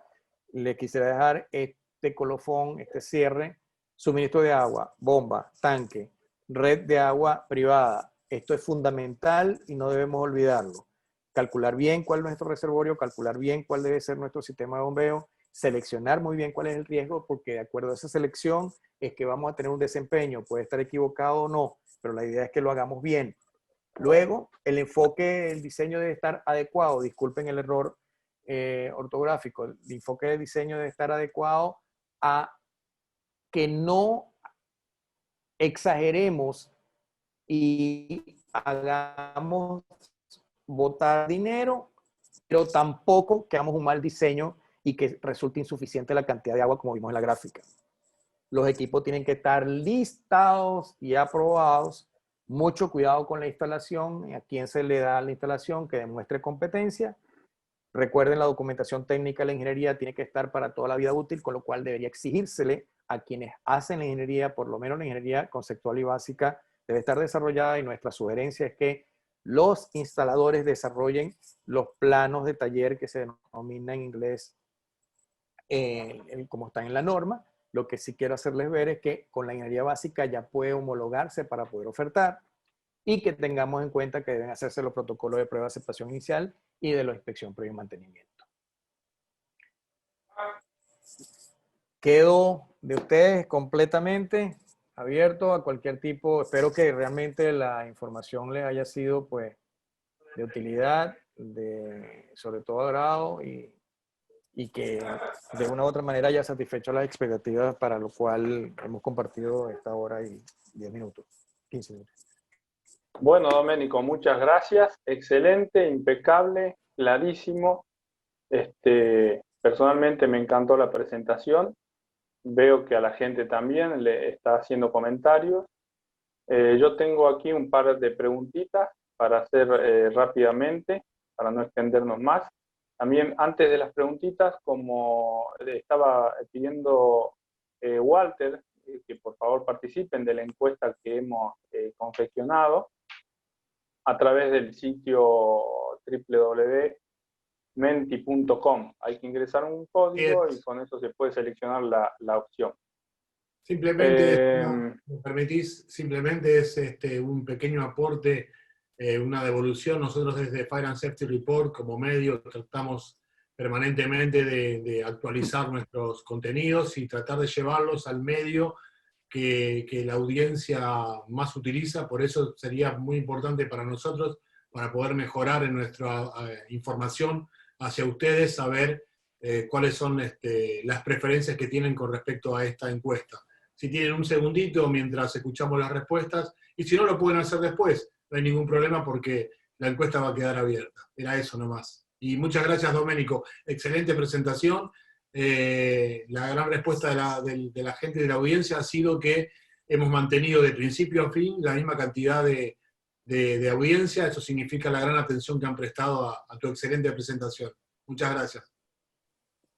le quisiera dejar este colofón, este cierre: suministro de agua, bomba, tanque, red de agua privada. Esto es fundamental y no debemos olvidarlo. Calcular bien cuál es nuestro reservorio, calcular bien cuál debe ser nuestro sistema de bombeo, seleccionar muy bien cuál es el riesgo, porque de acuerdo a esa selección es que vamos a tener un desempeño. Puede estar equivocado o no, pero la idea es que lo hagamos bien. Luego, el enfoque, el diseño debe estar adecuado. Disculpen el error ortográfico. El enfoque del diseño debe estar adecuado a que no exageremos y hagamos botar dinero, pero tampoco que hagamos un mal diseño y que resulte insuficiente la cantidad de agua, como vimos en la gráfica. Los equipos tienen que estar listados y aprobados. Mucho cuidado con la instalación, a quién se le da la instalación, que demuestre competencia. Recuerden, la documentación técnica de la ingeniería tiene que estar para toda la vida útil, con lo cual debería exigírsele a quienes hacen la ingeniería, por lo menos la ingeniería conceptual y básica, debe estar desarrollada, y nuestra sugerencia es que los instaladores desarrollen los planos de taller, que se denomina en inglés como están en la norma. Lo que sí quiero hacerles ver es que con la ingeniería básica ya puede homologarse para poder ofertar, y que tengamos en cuenta que deben hacerse los protocolos de prueba de aceptación inicial y de la inspección previo mantenimiento. Quedo de ustedes completamente abierto a cualquier tipo. Espero que realmente la información les haya sido, pues, de utilidad, sobre todo agrado, y que de una u otra manera haya satisfecho las expectativas para lo cual hemos compartido esta hora y 10 minutos, 15 minutos. Bueno, Doménico, muchas gracias. Excelente, impecable, clarísimo. Personalmente me encantó la presentación. Veo que a la gente también le está haciendo comentarios. Yo tengo aquí un par de preguntitas para hacer rápidamente, para no extendernos más. También, antes de las preguntitas, como le estaba pidiendo Walter, que por favor participen de la encuesta que hemos confeccionado a través del sitio www.menti.com. Hay que ingresar un código y con eso se puede seleccionar la opción. Simplemente, ¿me permitís? Simplemente es un pequeño aporte, una devolución. Nosotros desde Fire and Safety Report, como medio, tratamos permanentemente de actualizar nuestros contenidos y tratar de llevarlos al medio que la audiencia más utiliza. Por eso sería muy importante para nosotros, para poder mejorar en nuestra información hacia ustedes, saber cuáles son las preferencias que tienen con respecto a esta encuesta. Si tienen un segundito mientras escuchamos las respuestas, y si no, lo pueden hacer después, no hay ningún problema porque la encuesta va a quedar abierta. Era eso nomás. Y muchas gracias, Doménico. Excelente presentación. La gran respuesta de la gente de la audiencia ha sido que hemos mantenido de principio a fin la misma cantidad de audiencia. Eso significa la gran atención que han prestado a tu excelente presentación. Muchas gracias.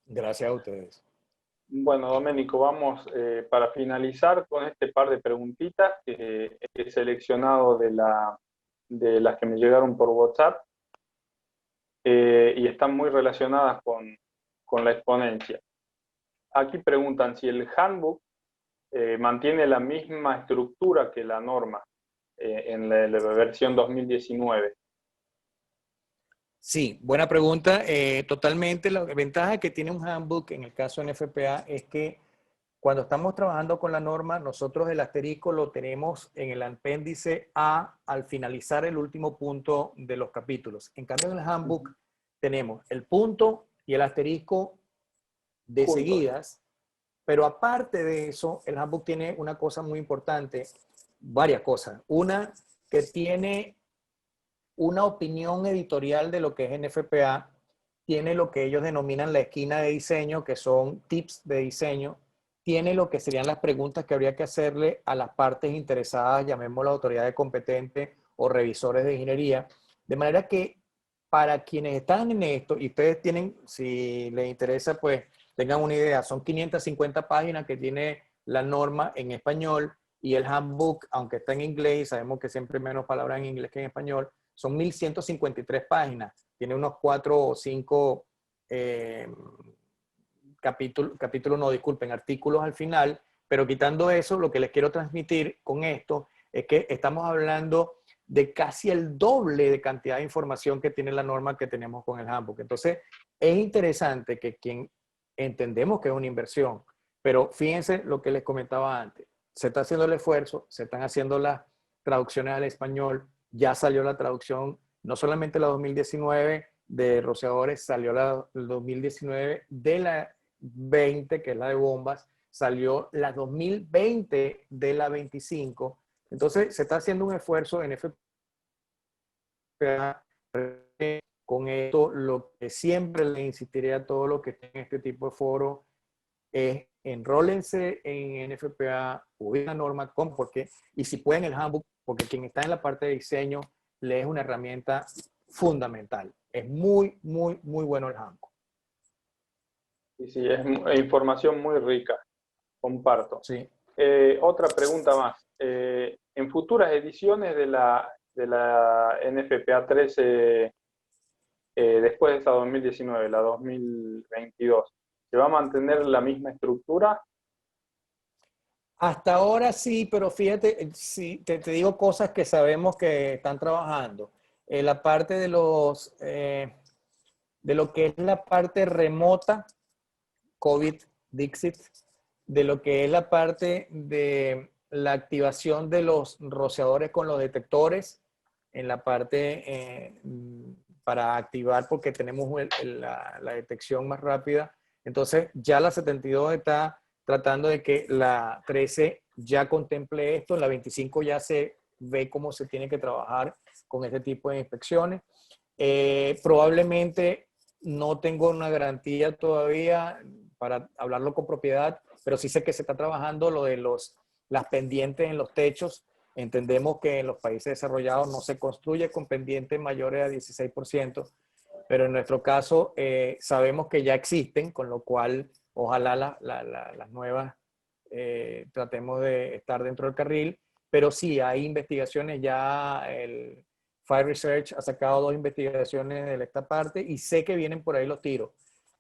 Gracias a ustedes. Bueno, Doménico, vamos para finalizar con este par de preguntitas que he seleccionado de la de las que me llegaron por WhatsApp, y están muy relacionadas con la exponencia. Aquí preguntan si el handbook mantiene la misma estructura que la norma en la versión 2019. Sí, buena pregunta. Totalmente. La ventaja que tiene un handbook en el caso de NFPA es que cuando estamos trabajando con la norma, nosotros el asterisco lo tenemos en el apéndice A al finalizar el último punto de los capítulos. En cambio, en el handbook tenemos el punto y el asterisco de Juntos. seguidas, pero aparte de eso, el handbook tiene una cosa muy importante, varias cosas. Una, que tiene una opinión editorial de lo que es NFPA, tiene lo que ellos denominan la esquina de diseño, que son tips de diseño, tiene lo que serían las preguntas que habría que hacerle a las partes interesadas, llamémoslo autoridades competentes o revisores de ingeniería, de manera que para quienes están en esto, y ustedes tienen, si les interesa, pues tengan una idea, son 550 páginas que tiene la norma en español, y el handbook, aunque está en inglés, sabemos que siempre hay menos palabras en inglés que en español, son 1153 páginas, tiene unos 4 o 5 capítulos, no, disculpen, artículos al final, pero quitando eso, lo que les quiero transmitir con esto es que estamos hablando de casi el doble de cantidad de información que tiene la norma que tenemos con el handbook. Entonces, es interesante que quien entendemos que es una inversión, pero fíjense lo que les comentaba antes, se está haciendo el esfuerzo, se están haciendo las traducciones al español, ya salió la traducción, no solamente la 2019 de rociadores, salió la 2019 de la 20, que es la de bombas, salió la 2020 de la 25. Entonces, se está haciendo un esfuerzo en FPA. Con esto, lo que siempre le insistiré a todos los que estén en este tipo de foro es enrólense en NFPA, ubiquen la norma con porque, y si pueden el handbook, porque quien está en la parte de diseño le es una herramienta fundamental. Es muy, muy, muy bueno el handbook. Y sí, es información muy rica, comparto. Sí. Otra pregunta más. En futuras ediciones de la NFPA 13, después de esta 2019, la 2022, ¿se va a mantener la misma estructura? Hasta ahora sí, pero fíjate, sí, te digo cosas que sabemos que están trabajando. La parte de los, de lo que es la parte remota, COVID, Dixit, de lo que es la parte de la activación de los rociadores con los detectores, en la parte para activar porque tenemos la detección más rápida. Entonces ya la 72 está tratando de que la 13 ya contemple esto, la 25 ya se ve cómo se tiene que trabajar con este tipo de inspecciones. Probablemente no tengo una garantía todavía para hablarlo con propiedad, pero sí sé que se está trabajando lo de las pendientes en los techos. Entendemos que en los países desarrollados no se construye con pendientes mayores a 16%, pero en nuestro caso sabemos que ya existen, con lo cual ojalá las nuevas tratemos de estar dentro del carril, pero sí hay investigaciones, ya el Fire Research ha sacado 2 investigaciones de esta parte y sé que vienen por ahí los tiros,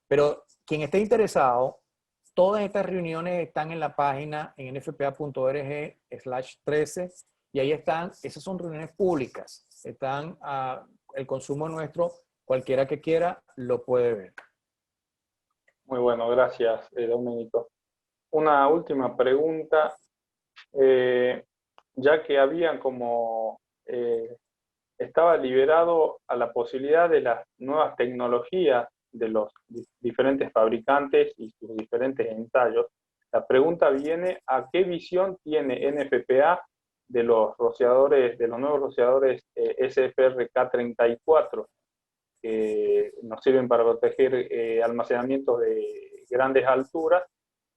pero quien esté interesado, todas estas reuniones están en la página en nfpa.org/13 y ahí están, esas son reuniones públicas, están el consumo nuestro, cualquiera que quiera lo puede ver. Muy bueno, gracias, Domenico. Una última pregunta, ya que habían como, estaba liberado a la posibilidad de las nuevas tecnologías de los diferentes fabricantes y sus diferentes ensayos, la pregunta viene a qué visión tiene NFPA de los rociadores, de los nuevos rociadores SFR K34, que nos sirven para proteger almacenamientos de grandes alturas,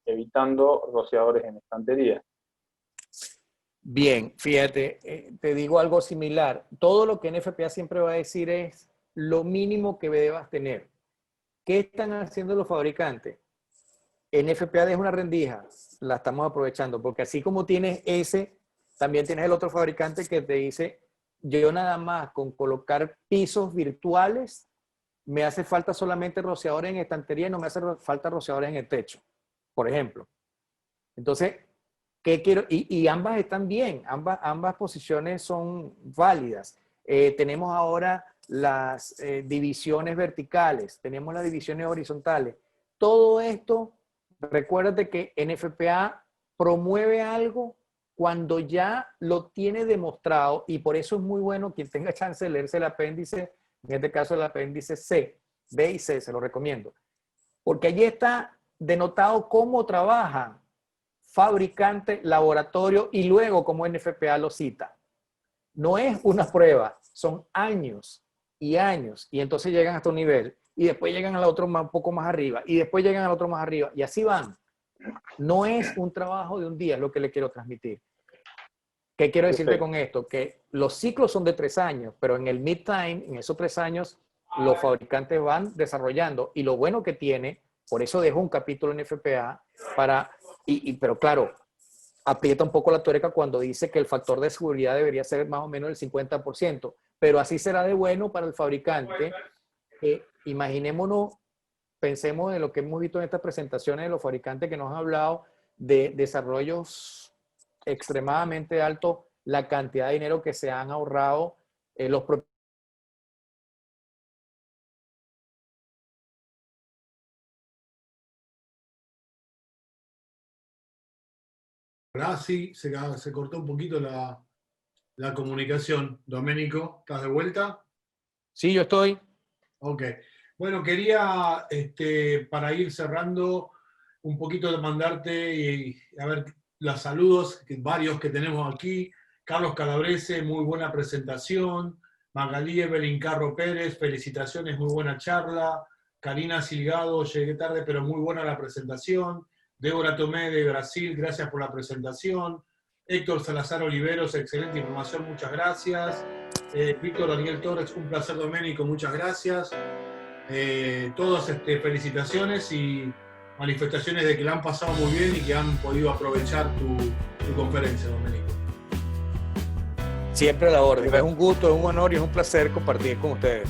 evitando rociadores en estantería. Bien, fíjate, te digo algo similar. Todo lo que NFPA siempre va a decir es lo mínimo que debas tener. ¿Qué están haciendo los fabricantes? NFPA deja una rendija, la estamos aprovechando, porque así como tienes ese, también tienes el otro fabricante que te dice yo nada más con colocar pisos virtuales, me hace falta solamente rociadores en estantería y no me hace falta rociadores en el techo, por ejemplo. Entonces, ¿qué quiero? Y ambas están bien, ambas posiciones son válidas. Tenemos ahora las divisiones verticales, tenemos las divisiones horizontales. Todo esto, recuérdate que NFPA promueve algo cuando ya lo tiene demostrado, y por eso es muy bueno quien tenga chance de leerse el apéndice, en este caso el apéndice C, B y C, se lo recomiendo. Porque allí está denotado cómo trabajan fabricante, laboratorio y luego como NFPA lo cita. No es una prueba, son años y años, y entonces llegan hasta un nivel, y después llegan al otro un poco más arriba, y después llegan al otro más arriba, y así van. No es un trabajo de un día, es lo que le quiero transmitir. ¿Qué quiero decirte con esto? Que los ciclos son de 3 años, pero en el mid-time, en esos 3 años, los fabricantes van desarrollando, y lo bueno que tiene, por eso dejo un capítulo en FPA, pero claro, aprieta un poco la tuerca cuando dice que el factor de seguridad debería ser más o menos el 50%, pero así será de bueno para el fabricante. Imaginémonos, pensemos en lo que hemos visto en estas presentaciones de los fabricantes que nos han hablado de desarrollos extremadamente altos, la cantidad de dinero que se han ahorrado los propios. Ahora sí, se cortó un poquito la comunicación. Doménico, ¿estás de vuelta? Sí, yo estoy. Ok. Bueno, quería, para ir cerrando, un poquito de mandarte y a ver los saludos, varios que tenemos aquí. Carlos Calabrese, muy buena presentación. Magalí Evelyn Carro Pérez, felicitaciones, muy buena charla. Karina Silgado, llegué tarde, pero muy buena la presentación. Débora Tomé de Brasil, gracias por la presentación. Héctor Salazar Oliveros, excelente información, muchas gracias. Víctor Daniel Torres, un placer, Doménico, muchas gracias. Todas felicitaciones y manifestaciones de que la han pasado muy bien y que han podido aprovechar tu conferencia, Doménico. Siempre a la orden. Es un gusto, es un honor y es un placer compartir con ustedes.